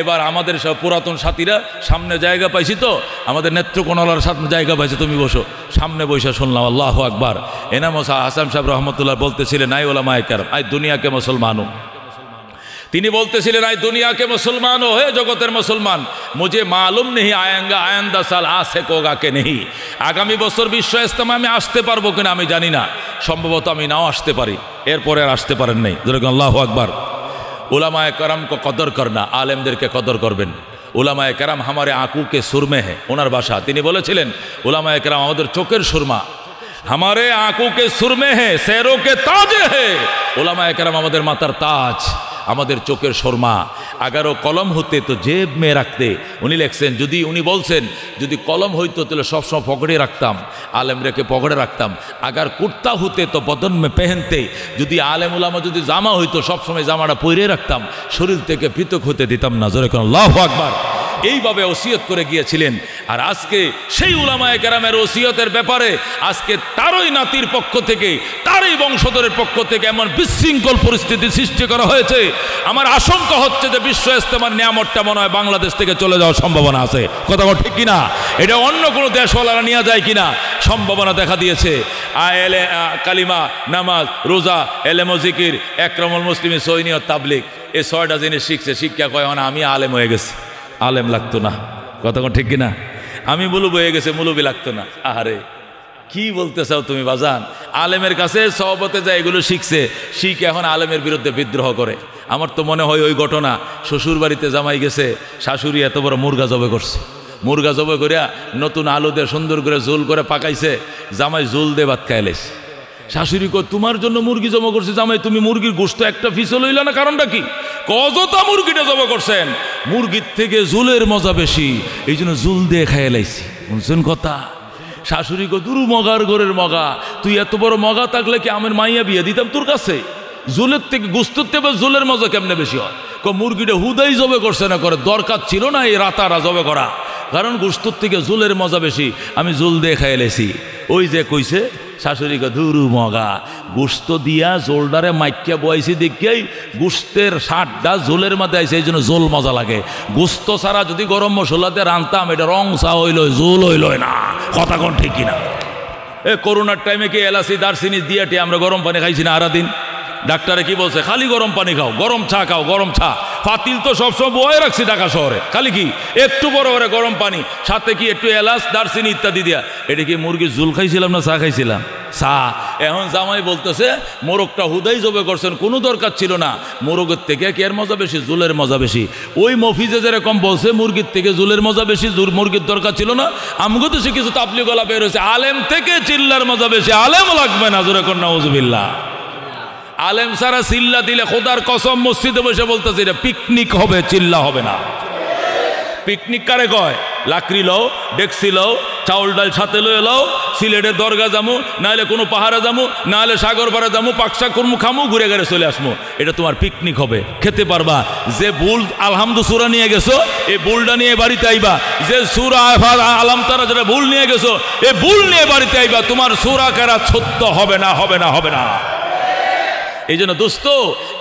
S1: এবার আমাদের সব পুরাতন সাথীরা সামনে জায়গা পাইছি, তো আমাদের নেত্রকোনালার সামনে জায়গা পাইছে, তুমি বসো। সামনে বসে শুনলাম আল্লাহু আকবার। এনাম হাসান সাহেব রহমতুল্লাহ বলতেছিলেন, আই ওলামায়ে কেরাম, আই দুনিয়া কে মুসলমানও, তিনি বলতেছিলেন আই দুনিয়া কে মুসলমান ও হে জগতের মুসলমান, মুঝে মালুম নেই আয়েঙ্গা আয়েন্দা সাল আসে কোগা কে নেই, আগামী বছর বিশ্ব ইজতেমা আমি আসতে পারবো কিনা আমি জানি না, সম্ভবত আমি নাও আসতে পারি। এরপরে আর আসতে পারেন নাই। আল্লাহু আকবার। উলামায়ে কেরাম কো কদর করনা, আলেমদেরকে কদর করবেন। উলামায়ে কেরাম হামারে আঁকু কে সুরমে হে, ওনার ভাষা। তিনি বলেছিলেন উলামায়ে কেরাম আমাদের চোখের সুরমা, হামারে আঁকু কে সুরমে হে সেরো কে তাজ হে, উলামায়ে কেরাম আমাদের মাথার তাজ, আমাদের চোখের শর্মা। আগারও কলম হতে তো জেব মে রাখতে, উনি লেখছেন যদি উনি বলছেন যদি কলম হইতো তাহলে সবসময় পকেটে রাখতাম, আলেম রেখে পকেটে রাখতাম। আগার কুর্তা হতে তো বদন মে পেহেনতে, যদি আলেম উলামা যদি জামা হইতো সবসময় জামাটা পরে রাখতাম, শরীর থেকে পৃথক হতে দিতাম না। জোরে কোন আল্লাহু আকবার। এইভাবে ওসিয়ত করে গিয়েছিলেন। আর আজকে সেই উলামায়ে কেরামের ওসিয়তের ব্যাপারে আজকে তারই নাতির পক্ষ থেকে, তারই বংশধরের পক্ষ থেকে এমন বিশৃঙ্খল পরিস্থিতি সৃষ্টি করা হয়েছে, আমার আশঙ্কা হচ্ছে যে বিশ্ব ইজতেমার নিয়ামতটা মনে হয় বাংলাদেশ থেকে চলে যাওয়ার সম্ভাবনা আছে। কথা বল ঠিক কিনা? এটা অন্য কোনো দেশওয়ালারা নিয়ে যায় কিনা সম্ভাবনা দেখা দিয়েছে। আয়েলে কালিমা, নামাজ, রোজা, এলেম ও জিকির, একরামুল মুসলিমিন, সৈনিয়ত, তাবলিগ, এই 6টা জিনিস শিখছে। শিক্ষা কয় না আমি আলেম হয়ে গেছি, আলেম লাগতো না। কথা ঠিক কিনা? আমি মুলুবি হয়ে গেছে, মুলুবি লাগতো না। আহারে কি বলতে চাও তুমি বাজান? আলেমের কাছে সহবতে যায় এগুলো শিখছে, শিখে এখন আলেমের বিরুদ্ধে বিদ্রোহ করে। আমার তো মনে হয় ওই ঘটনা, শ্বশুর বাড়িতে জামাই গেছে, শাশুড়ি এত বড় মুরগা জবে করছে, মুরগা জবে করিয়া নতুন আলু দিয়ে সুন্দর করে ঝোল করে পাকাইছে, জামাই ঝোল দিয়ে ভাত খাইলেছে। শাশুড়ি কো তোমার জন্য মুরগি জমা করছে জামাই, তুমি মুরগির গোশত একটা ফিসল হইল না, কারণটা কি? কজতা মুরগিটা জমা করছেন, মুরগির থেকে ঝোলের মজা বেশি, এই জন্য ঝোল দিয়ে খাইয়ে লাইছি। বুঝছেন কথা? শাশুড়ি কো দুরু মগার ঘরের মগা, তুই এত বড় মগা থাকলে কি আমার মাইয়া বিয়ে দিতাম তোর কাছে? ঝোলের থেকে গোশতের থেকে ঝোলের মজা কেমনে বেশি হয়? মুরগিটা হুদাই জবে করছে না, করে দরকার ছিল না এই রাতারা জবে করা, কারণ গোশতের থেকে ঝোলের মজা বেশি, আমি ঝোল দিয়ে খাইয়ে লাইছি। ওই যে কইছে শাশুড়িকে ধুরু মগা, গোস্ত দিয়া জোলডারে মাইকিয়া বয়াইছি দেখিয়াই গোস্তের স্বাদটা জোলের মধ্যে আইছে, এই জন্য জোল মজা লাগে। গোস্ত ছাড়া যদি গরম মশলা দিয়ে রানতাম এটা রং চা হইল, জোল হইল না। কথা কোন ঠিক কিনা? করোনার টাইমে কি এলাচি দারচিনি দিয়াটি আমরা গরম পানি খাইছি না আরা দিন? ডাক্তারে কি বলছে? খালি গরম পানি খাও, গরম চা খাও, গরম চা। পাতিল তো সবসময় বয়ে রাখছি ঢাকা শহরে, খালি কি একটু বড় বড় গরম পানি, সাথে কি একটু এলাচ দারচিনি ইত্যাদি দিয়া। এটা কি মুরগির ঝোল খাইছিলাম না চা খাইছিলাম? চা। এখন জামাই বলতেছে মোরগটা হুদাই জবে করছেন, কোনো দরকার ছিল না। মোরগের থেকে কি এর মজা বেশি? ঝোলের মজা বেশি। ওই মফিজে যেরকম বলছে মুরগির থেকে ঝোলের মজা বেশি, মুরগির দরকার ছিল না। আমগো তো সে কিছু তাবলিগলা বের হয়েছে, আলেম থেকে চিল্লার মজা বেশি, আলেম লাগবে না। জোরে কর নাউজুবিল্লাহ। আলেম সারা চিল্লা দিলে খোদার কসম মসজিদে বসে বলতেছে এটা পিকনিক হবে, চিল্লা হবে না। পিকনিক কারে কয়? লাকড়ি লও, ডেক্সি লও, চাউল ডাল সাথে লয়ে লও, সিলেটের দরগা যামু, নাহলে কোনো পাহাড়ে যামু, নাহলে সাগর পাড়ে যামু, পাকশা করমু, খামু, ঘুরে ঘুরে চলে আসবো। এটা তোমার পিকনিক হবে, খেতে পারবা। যে বুল আলহামদু সুরা নিয়ে গেছো এই বুলটা নিয়ে বাড়িতে আইবা, যে সুরা আলাম তারা যেটা বুল নিয়ে গেছো এই বুল নিয়ে বাড়িতে আইবা। তোমার সুরা কারা সত্য হবে না, হবে না, হবে না। এই জন্য দোস্ত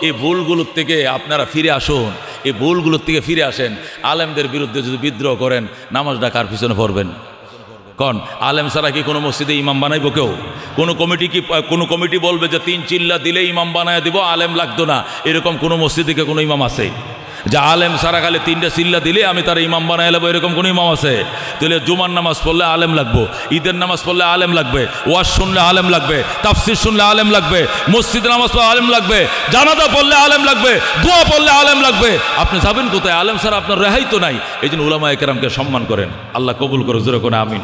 S1: এই ভুলগুলোর থেকে আপনারা ফিরে আসুন, এই ভুলগুলোর থেকে ফিরে আসেন। আলেমদের বিরুদ্ধে যদি বিদ্রোহ করেন নামাজটা কার পিছনে পড়বেন? কন আলেম ছাড়া কি কোনো মসজিদে ইমাম বানাইব কেউ? কোনো কমিটি বলবে যে 3 চিল্লা দিলে ইমাম বানায় দিব, আলেম লাগতো না, এরকম কোনো মসজিদে কোনো ইমাম আছে? যে আলেম সারা খালি 3টা চিল্লা দিলে আমি তার ইমাম বানায় নেবো, এরকম কোনো ইমাম আছে? তাহলে জুমার নামাজ পড়লে আলেম লাগবো, ঈদের নামাজ পড়লে আলেম লাগবে, ওয়াজ শুনলে আলেম লাগবে, তাফসির শুনলে আলেম লাগবে, মসজিদে নামাজ পড়লে আলেম লাগবে, জানাজা পড়লে আলেম লাগবে, দোয়া পড়লে আলেম লাগবে। আপনি যাবেন কোথায়? আলেম ছাড়া আপনার রেহাই তো নাই। এই জন্য উলামায়ে কেরামকে সম্মান করেন। আল্লাহ কবুল করে জোরে করে আমিন।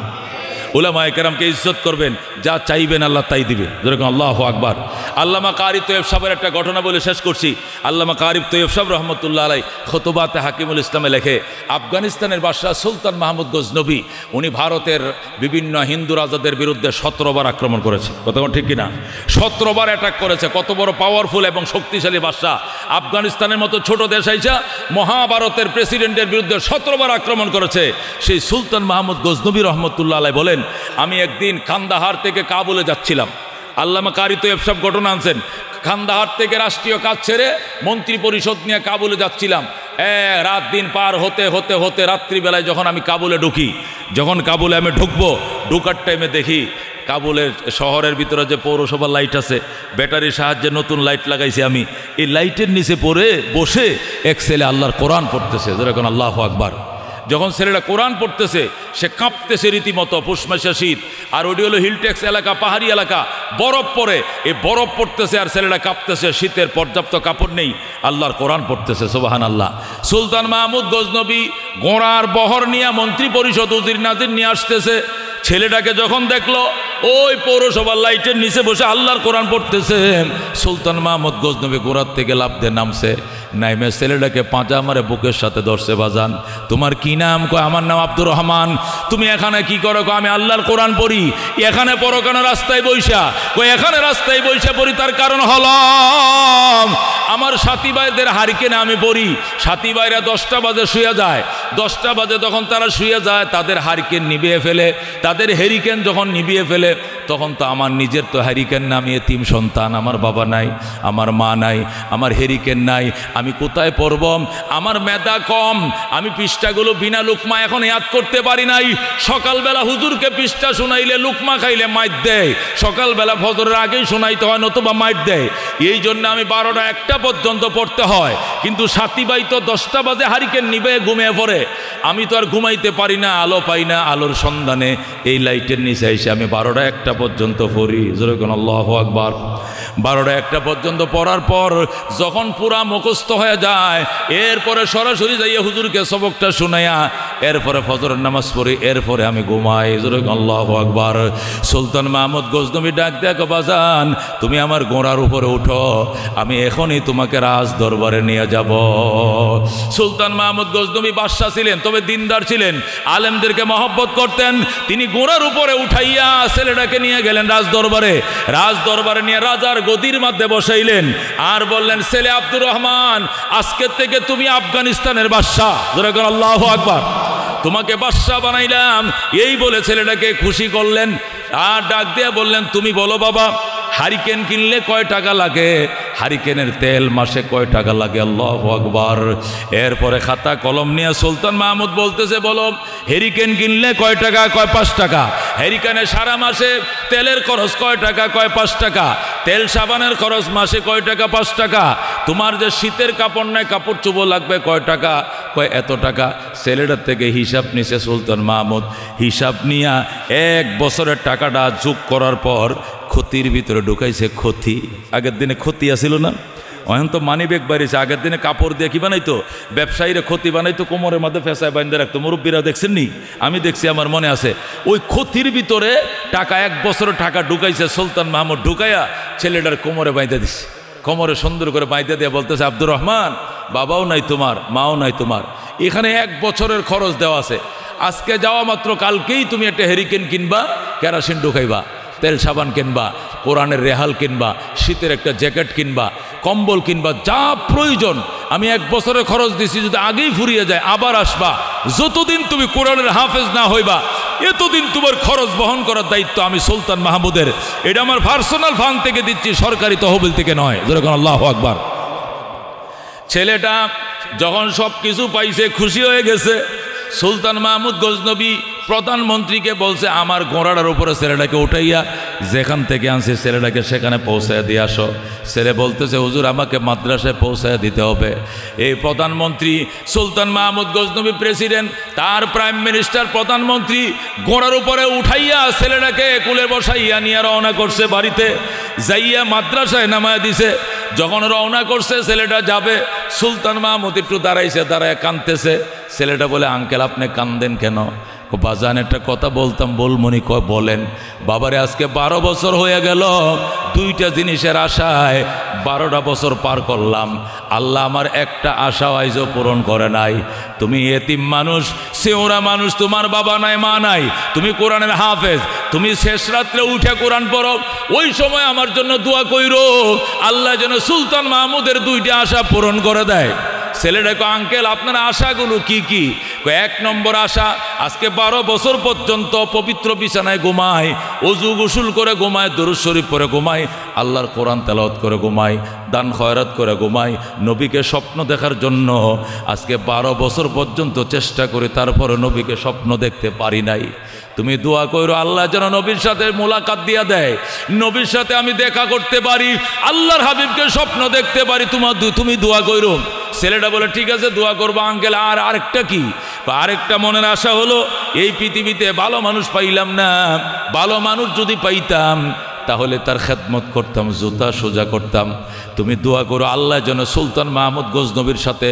S1: উলামায়ে কেরামকে ইজ্জত করবেন, যা চাইবেন আল্লাহ তাই দিবে। যেরকম আল্লাহু আকবার। আল্লামা কারি তৈয়ব সাহেবের একটা ঘটনা বলে শেষ করছি। আল্লামা কারি তৈয়ব সাহেব রহমতুল্লাহ আলাই খুতুবাতে হাকিমুল ইসলামে লেখে, আফগানিস্তানের বাদশাহ সুলতান মাহমুদ গজনবী উনি ভারতের বিভিন্ন হিন্দু রাজাদের বিরুদ্ধে 17 বার আক্রমণ করেছে। কত ঠিক কিনা? 17 বার অ্যাটাক করেছে। কত বড় পাওয়ারফুল এবং শক্তিশালী বাদশাহ! আফগানিস্তানের মতো ছোট দেশ আইসা মহাভারতের প্রেসিডেন্টের বিরুদ্ধে 17 বার আক্রমণ করেছে। সেই সুলতান মাহমুদ গজনবী রহমতুল্লাহ আলাই বলেন, আমি একদিন কান্দাহার থেকে কাবুলে যাচ্ছিলাম। আল্লামা কারি তৈয়ব সাহেব ঘটনা আনছেন। কান্দাহার থেকে রাষ্ট্রীয় কাজ ছেড়ে মন্ত্রী পরিষদ নিয়ে কাবুলে যাচ্ছিলাম। রাত দিন পার হতে হতে হতে রাত্রিবেলায় যখন আমি কাবুলে ঢুকি, যখন কাবুলে আমি ঢুকবো, ঢুকার টাইমে দেখি কাবুলের শহরের ভিতরে যে পৌরসভার লাইট আছে, ব্যাটারির সাহায্যে নতুন লাইট লাগাইছি আমি, এই লাইটের নিচে পড়ে বসে এক ছেলে আল্লাহর কোরআন পড়তেছে। যেরকম আল্লাহু আকবার। যখন ছেলেটা কোরআন পড়তেছে সে কাঁপতেছে রীতিমতো, পুষমাসা শীত, আর ওটি হলো হিলটেক্স এলাকা, পাহাড়ি এলাকা, বরফ পড়ে, এই বরফ পড়তেছে আর ছেলেটা কাঁপতেছে, শীতের পর্যাপ্ত কাপড় নেই, আল্লাহর কোরআন পড়তেছে। সুবহানাল্লাহ। সুলতান মাহমুদ গজনবী ঘোড়ার বহর নিয়ে মন্ত্রী পরিষদ উজির নাজির নিয়ে আসতেছে। ছেলেটাকে যখন দেখলো ওই পৌরসভার লাইটের নিচে বসে আল্লাহর কোরআন পড়তেছে, সুলতান মাহমুদ গজনবী ঘোড়ার থেকে লাফ দিয়ে নামছে। নাইমে ছেলেটাকে পাঁচা মারে বুকের সাথে ধরছে। বাজান, তোমার কি নাম? কয় আমার নাম আব্দুর রহমান। তুমি এখানে কি করো? কয় আমি আল্লাহর কোরআন পড়ি। এখানে পড়ো কেন রাস্তায় বইসা? কয় এখানে রাস্তায় বইসা পড়ি তার কারণ হলো আমার সাথী ভাইদের হারিকেনে আমি পড়ি। সাথী ভাইরা 10টা বাজে শুয়ে যায়। 10টা বাজে তখন তারা শুয়ে যায়, তাদের হারিকেন নিভিয়ে ফেলে। তাদের হেরিকেন যখন নিভিয়ে ফেলে তখন তো আমার নিজের তো হ্যারিকেন নামিয়ে 3 সন্তান, আমার বাবা নাই, আমার মা নাই, আমার হেরিকেন নাই, আমি কোথায় পড়ব? আমার মেধা কম, আমি পৃষ্ঠাগুলো বিনা লুকমা এখন ইয়াদ করতে পারি নাই। সকালবেলা হুজুরকে পৃষ্ঠা শোনাইলে লুকমা খাইলে মাইট দেয়, সকালবেলা ফজরের আগেই শোনাইতে হয়, নতুবা মাইট দেয়। এই জন্য আমি 12টা 1টা পর্যন্ত পড়তে হয়। কিন্তু সাথী ভাই তো 10টা বাজে হারিকেন নিবে ঘুমিয়ে পড়ে, আমি তো আর ঘুমাইতে পারি না, আলো পাই না। আলোর সন্ধানে এই লাইটের নিচে এসে আমি 12টা 1টা পর্যন্ত পড়ি। যেরকম আল্লাহু আকবার। 12টা 1টা পর্যন্ত পড়ার পর যখন পুরা মুখস্থ হয়ে যায়, এরপরে সরাসরি যাইয়া হুজুরকে সবকটা শুনাইয়া এরপরে ফজরের নামাজ পড়ি, এরপরে আমি ঘুমাই। যেরকম আল্লাহু আকবার। সুলতান মাহমুদ গজনবী ডাক দেখো, বাজান তুমি আমার ঘোড়ার উপরে উঠো, আমি এখনই তোমাকে রাজ দরবারে নিয়ে যাব। সুলতান মাহমুদ গজনবী বাদশা ছিলেন, তবে দিনদার ছিলেন, আলেমদেরকে মহব্বত করতেন। তিনি ঘোড়ার উপরে উঠাইয়া ছেলেটাকে নিয়ে গেলেন রাজ দরবারে। রাজ দরবারে নিয়ে রাজার গদির মধ্যে বসাইলেন আর বললেন, ছেলে আব্দুর রহমান, আজকের থেকে তুমি আফগানিস্তানের বাদশা। যেরকম আল্লাহু আকবার। তোমাকে বাদশা বানাইলাম। এই বলে ছেলেটাকে খুশি করলেন আর ডাক দিয়ে বললেন, তুমি বলো বাবা, হারিকেন কিনলে কয় টাকা লাগে? হারিকেনের তেল মাসে কয় টাকা লাগে? আল্লাহু আকবার। এরপরে খাতা কলম নিয়ে সুলতান মাহমুদ বলতেছে, বলো হেরিকেন কিনলে কয় টাকা? কয় 5 টাকা। হেরিকেনে সারা মাসে তেলের খরচ কয় টাকা? কয় 5 টাকা। তেল সাবানের খরচ মাসে কয় টাকা? 5 টাকা। তোমার যে শীতের কাপড় নাই, কাপড় চুবো লাগবে কয় টাকা? কয় এত টাকা। ছেলেটার থেকে হিসাব নিছে সুলতান মাহমুদ। হিসাব নিয়া 1 বছরের টাকাটা যোগ করার পর ক্ষতির ভিতরে ঢুকাইছে ক্ষতি। আগের দিনে ক্ষতি আসিল না, এখন তো মানি ব্যাগ বাড়িয়েছে। আগের দিনে কাপড় দিয়ে কি বানাইতো? ব্যবসায়ীরা ক্ষতি বানাইতো, কোমরের মধ্যে ফেসায় বাঁধে রাখতো। মুরব্বীরা দেখছেন নি? আমি দেখছি, আমার মনে আছে। ওই ক্ষতির ভিতরে টাকা 1 বছরের টাকা ঢুকাইছে সুলতান মাহমুদ। ঢুকাইয়া ছেলেটার কোমরে বাঁধে দিছে। কোমরে সুন্দর করে বাঁধে দিয়ে বলতেছে, আব্দুর রহমান, বাবাও নাই তোমার, মাও নাই তোমার, এখানে 1 বছরের খরচ দেওয়া আছে। আজকে যাওয়া মাত্র কালকেই তুমি একটা হেরিকেন কিনবা, কেরাসিন ঢুকাইবা, তেল সাবান কিনবা, কোরআনের রেহাল কিনবা, শীতের একটা জ্যাকেট কিনবা, কম্বল কিনবা, যা প্রয়োজন। আমি 1 বছরের খরচ দিছি, যদি আগেই ফুরিয়ে যায় আবার আসবা। যতদিন তুমি কোরআনের হাফেজ না হইবা, এতদিন তোমার খরচ বহন করার দায়িত্ব আমি সুলতান মাহমুদের। এটা আমার পার্সোনাল ফান্ড থেকে দিচ্ছি, সরকারি তহবিল থেকে নয়। যেরকম আল্লাহু আকবার। ছেলেটা যখন সব কিছু পাইছে, খুশি হয়ে গেছে। সুলতান মাহমুদ গজনবী প্রধানমন্ত্রীকে বলছে, আমার ঘোড়াটার উপরে ছেলেটাকে উঠাইয়া যেখান থেকে আনছে ছেলেটাকে সেখানে পৌঁছায় দিয়ে আসো। ছেলে বলতেছে, হুজুর আমাকে মাদ্রাসায় পৌঁছায় দিতে হবে। এই প্রধানমন্ত্রী সুলতান মাহমুদ গজনবী প্রেসিডেন্ট, তার প্রাইম মিনিস্টার প্রধানমন্ত্রী ঘোড়ার উপরে উঠাইয়া ছেলেটাকে কুলে বসাইয়া নিয়ে রওনা করছে বাড়িতে। যাইয়া মাদ্রাসায় নামায় দিছে। যখন রওনা করছে ছেলেটা যাবে, সুলতান মাহমুদ একটু দাঁড়াইছে, দাঁড়ায় কাঁদতেছে। ছেলেটা বলে, আঙ্কেল আপনি কান্দেন কেন? বাজান একটা কথা বলতাম, বলমনি? কয় বলেন। বাবারে আজকে 12 বছর হয়ে গেল, দুইটা জিনিসের আশায় 12টা বছর পার করলাম, আল্লাহ আমার একটা আশাও আইজও পূরণ করে নাই। তুমি এতিম মানুষ, সেওরা মানুষ, তোমার বাবা নাই মা নাই, তুমি কোরআনের হাফেজ, তুমি শেষ রাত্রে উঠে কোরআন পড়ো, ওই সময় আমার জন্য দোয়া কইরো আল্লাহ যেন সুলতান মাহমুদের 2টা আশা পূরণ করে দেয়। ছেলেটা কয় আঙ্কেল আপনার আশাগুলো কি কি? 1 নম্বর আশা, আজকে 12 বছর পর্যন্ত পবিত্র বিছানায় ঘুমায়, অজু গোসল করে ঘুমায়, দরুদ শরীফ পড়ে ঘুমায়, আল্লাহর কোরআন তেলাওয়াত করে ঘুমায়, দান খয়রাত করে ঘুমায়, নবীকে স্বপ্ন দেখার জন্য আজকে 12 বছর পর্যন্ত চেষ্টা করে, তারপরে নবীকে স্বপ্ন দেখতে পারি নাই। তুমি দোয়া করো আল্লাহ যেন নবীর সাথে মোলাকাত দিয়া দেয়, নবীর সাথে আমি দেখা করতে পারি, আল্লাহর হাবিবকে স্বপ্ন দেখতে পারি, তুমি দোয়া করো। ছেলেটা বলে ঠিক আছে দোয়া করবো আঙ্কেল। আর আরেকটা কি? আরেকটা মনের আশা হলো, এই পৃথিবীতে ভালো মানুষ পাইলাম না, ভালো মানুষ যদি পাইতাম তাহলে তার খেদমত করতাম, জুতা সোজা করতাম। তুমি দোয়া করো আল্লাহ যেন সুলতান মাহমুদ গজনবীর সাথে,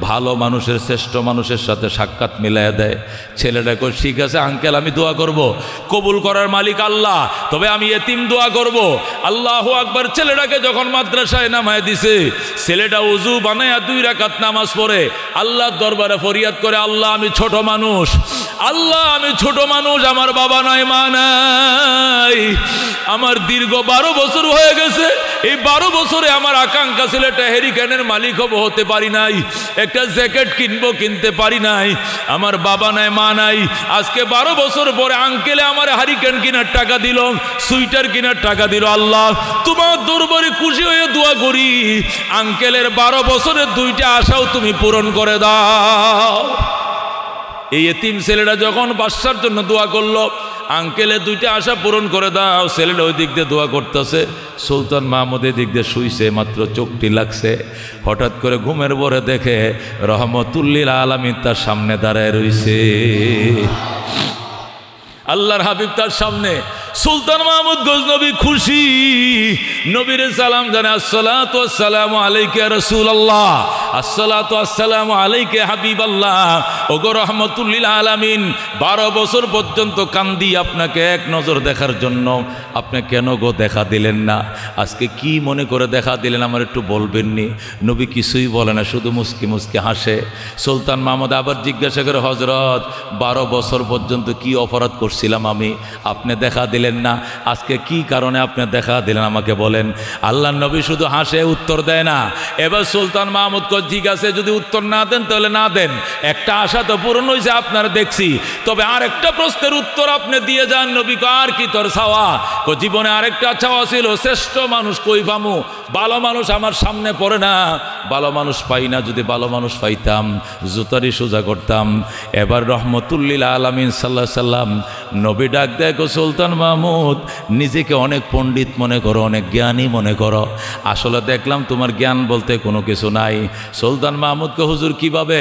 S1: ভালো মানুষের, শ্রেষ্ঠ মানুষের সাথে সাক্ষাৎ মিলাইয়া দেয়। ছেলেটা কই ঠিক আছে আঙ্কেল আমি দোয়া করব, কবুল করার মালিক আল্লাহ, তবে আমি এতিম দোয়া করব। আল্লাহু আকবার। ছেলেটাকে যখন মাদ্রাসায় নামায় দিছে, ছেলেটা উজু বানায়া 2 রাকাত নামাজ পড়ে আল্লাহর দরবারে ফরিয়াদ করে, আল্লাহ আমি ছোট মানুষ, আল্লাহ আমি ছোট মানুষ, আমার বাবা নাই মা নাই, আমার দীর্ঘ 12 বছর হয়ে গেছে, এই 12 বছরে আমার আকাঙ্ক্ষা ছিল একটা হেরিকেনের মালিক হতে পারি নাই, একটা জ্যাকেট কিনবো কিনতে পারি নাই, আমার বাবা নাই মা নাই, আজকে 12 বছর পরে আঙ্কেলে আমার হারিকেন কেনার টাকা দিল, সুইটার কেনার টাকা দিল। আল্লাহ তোমার দরবারে খুশি হয়ে দোয়া করি আঙ্কেলের 12 বছরের 2টা আশাও তুমি পূরণ করে দাও। এই এতিম ছেলেটা যখন বাদশার জন্য দোয়া করলো, আঙ্কেলের 2টা আশা পূরণ করে দাও, ছেলেটা ওই দিক দিয়ে দোয়া করতেছে, সুলতান মাহমুদ এই দিক দিয়ে শুইছে, মাত্র চোখটি লাগছে, হঠাৎ করে ঘুমের পরে দেখে রহমতুল্লিল আলামিন তার সামনে দাঁড়ায় রইছে, আল্লাহর হাবিব তার সামনে। সুলতান মাহমুদ গজনবী খুশি, নবীর সালাম জানে, আসসালাতু আসসালামু আলাইকা ইয়া রাসূলুল্লাহ, আসসালাতু আসসালামু আলাইকা হাবিবাল্লাহ। ওগো রহমতুল্লিল আলামিন, 12 বছর পর্যন্ত কান্দি আপনাকে এক নজর দেখার জন্য, আপনি কেন গো দেখা দিলেন না? আজকে কি মনে করে দেখা দিলেন আমার একটু বলবেননি? নবী কিছুই বলে না, শুধু মুস্কি মুস্কি হাসে। সুলতান মাহমুদ আবার জিজ্ঞাসা করে, হযরত 12 বছর পর্যন্ত কি অপরাধ করছিলাম আমি, আপনি দেখা দিলেন না, আজকে কি কারণে আপনি দেখা দিলেন আমাকে বলেন? আল্লাহর নবী শুধু হাসে, উত্তর দেয় না। এবার সুলতান মাহমুদ কয় ঠিক আছে যদি উত্তর না দেন তাহলে না দেন, একটা আশা তো পূরণ হয়েছে আপনারা দেখছি, তবে আরেকটা প্রশ্নের উত্তর আপনি দিয়ে যান। নবী কয় আর কি তোর চাওয়া? জীবনে আরেকটা চাওয়া ছিল, শ্রেষ্ঠ মানুষ কই পামু, ভালো মানুষ আমার সামনে পড়ে না, ভালো মানুষ পাই না, যদি ভালো মানুষ পাইতাম জুতারি সোজা করতাম। এবার রহমতুল্লিল আলামিন সাল্লাল্লাহু আলাইহি সাল্লাম নবী ডাক দেয়, সুলতান মাহমুদ নিজেকে অনেক পণ্ডিত মনে করো, অনেক জ্ঞানী মনে করো, আসলে দেখলাম তোমার জ্ঞান বলতে কোনো কিছু নাই। সুলতান মাহমুদকে হুজুর কিভাবে?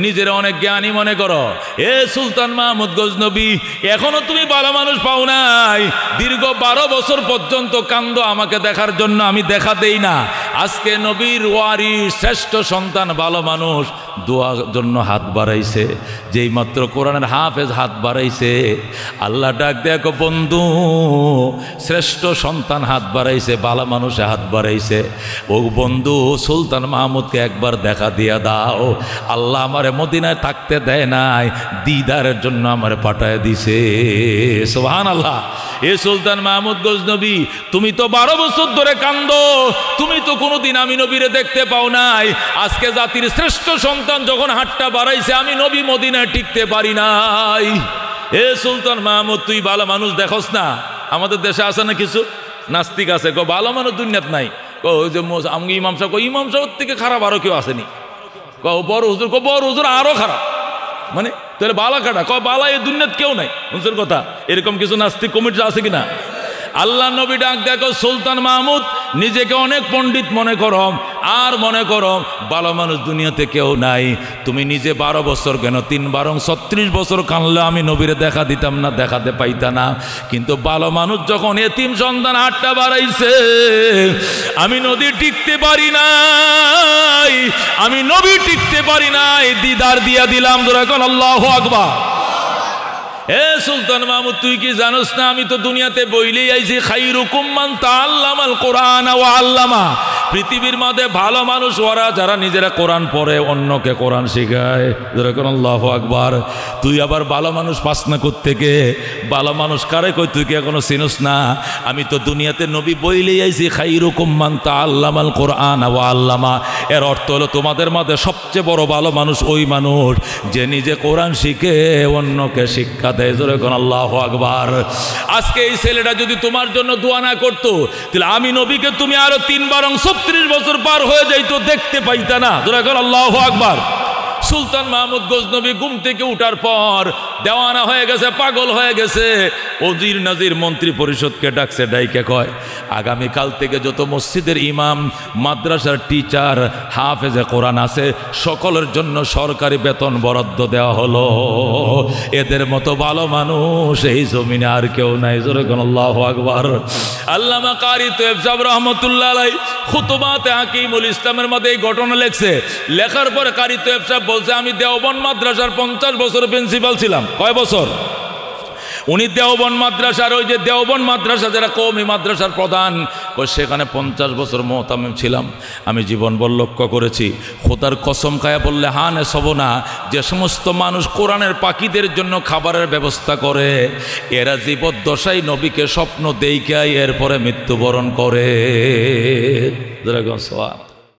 S1: নিজের অনেক জ্ঞানী মনে করো। এ সুলতান মাহমুদ গজনবী, এখনো তুমি ভালো মানুষ পাও নাই, দীর্ঘ 12 বছর পর্যন্ত কান্দো আমাকে দেখার জন্য, আমি দেখা দেই না। আজকে নবীর ওয়ারিস শ্রেষ্ঠ সন্তান ভালো মানুষ দোয়ার জন্য হাত বাড়াইছে, যেই মাত্র কোরআনের হাফেজ হাত বাড়াইছে, আল্লাহ ডাক দেখো বন্ধু, শ্রেষ্ঠ সন্তান হাত বাড়াইছে, ভালো মানুষে হাত বাড়াইছে, ও বন্ধু সুলতান মাহমুদকে একবার দেখা দিয়া দাও। আল্লাহ আমারে মদিনায় থাকতে দেয় নাই, দিদারের জন্য আমারে পাঠায় দিছে। সুবহানাল্লাহ। এ সুলতান মাহমুদ গজনবী, তুমি তো 12 বছর ধরে কান্দো, তুমি তো কোনোদিন আমি নবীরে দেখতে পাও নাই, আজকে জাতির শ্রেষ্ঠ সন্তান যখন হাতটা বাড়াইছে, আমি নবী মদিনায় টিকতে পারি নাই। এ সুলতান মাহমুদ, তুই ভালো মানুষ দেখোস না? আমাদের দেশে আছে না কিছু নাস্তিক আছে, ভালো মানুষ দুনিয়াত নাই। ওই যে আমি ইমাম সাহেব, ইমাম সাহেব থেকে খারাপ আরো কেউ আসেনি। বড় হুজুর, বড় হুজুর আরো খারাপ, মানে তাহলে বালা কাটা, বালা এই দুনিয়াত কেউ নাই। হুজুর কথা এরকম কিছু নাস্তিক কমিটি আছে কিনা? আল্লাহ নবী ডাক দেখো, সুলতান মাহমুদ নিজেকে অনেক পণ্ডিত মনে করো, আর মনে করো ভালো মানুষ দুনিয়াতে কেউ নাই। তুমি নিজে 12 বছর কেন 3 বরং 36 বছর কানলে আমি নবীরে দেখা দিতাম না, দেখাতে পাইতা না। কিন্তু ভালো মানুষ যখন এতিম সন্তান হাতটা বাড়াইছে, আমি নদী টিকতে পারি নাই, আমি নবী টিকতে পারি নাই, দিদার দিয়া দিলাম। জোরে কোন আল্লাহু আকবার। এ সুলতান মাহমুদ, তুই কি জানোস না আমি তো দুনিয়াতে বইলেই আইছি খাইরুকুম মান তাআল্লামাল কোরআন ওয়া আল্লামা। পৃথিবীর মধ্যে ভালো মানুষ ওরা যারা নিজেরা কোরআন পড়ে অন্যকে কোরআন শেখায়। যেরকম আল্লাহু আকবার। তুই আবার ভালো মানুষ পাস না কোত্থেকে? ভালো মানুষ কারে কই তুই কি এখনো চিনস না? আমি তো দুনিয়াতে নবী বইলেই আইছি খাইরুকুম মান তাআল্লামাল কোরআন ওয়া আল্লামা। এর অর্থ হলো তোমাদের মধ্যে সবচেয়ে বড় ভালো মানুষ ওই মানুষ যে নিজে কোরআন শিখে অন্যকে শিক্ষা দেয়। যেরকম আল্লাহু আকবার। আজকে এই ছেলেটা যদি তোমার জন্য দোয়া না করতো তাহলে আমি নবীকে তুমি আরো 3 বরং 36 বছর পার হয়ে যাইতো, দেখতে পাইতা না। যেরকম আল্লাহু আকবার। সুলতান মাহমুদ গজনবী ঘুম থেকে উঠার পর দেওয়ানা হয়ে গেছে, পাগল হয়ে গেছে। ওজির নাজির মন্ত্রী পরিষদকে ডাকছে, ডাইকে কয় আগামীকাল থেকে যত মসজিদের ইমাম, মাদ্রাসার টিচার, হাফেজে কোরআন আছে সকলের জন্য সরকারি বেতন বরাদ্দ দেওয়া হলো। এদের মতো ভালো মানুষ এই জমিনে আর কেউ নাই। যেরকম আল্লাহু আকবার। আল্লামা কারি তোয়েব সাহেব রহমতুল্লাহ আলাইহি খুতবাতে হাকিমুল ইসলামের মধ্যে এই ঘটনা লেখছে। লেখার পরে কারি তোয়েব সাহেব বলছে আমি দেওবন্দ মাদ্রাসার 50 বছর প্রিন্সিপাল ছিলাম। কয় বছর? উনি দেওবন্দ মাদ্রাসার, ওই যে দেওবন্দ মাদ্রাসা যারা কওমি মাদ্রাসার প্রধান, সেখানে 50 বছর মুহতামিম ছিলাম। আমি জীবনভর লক্ষ্য করেছি, খোদার কসম খায়া বললে হানে সব না, যে সমস্ত মানুষ কোরআনের পাখিদের জন্য খাবারের ব্যবস্থা করে এরা জীবদ্দশায় নবীকে স্বপ্ন দেইখায় এরপরে মৃত্যুবরণ করে।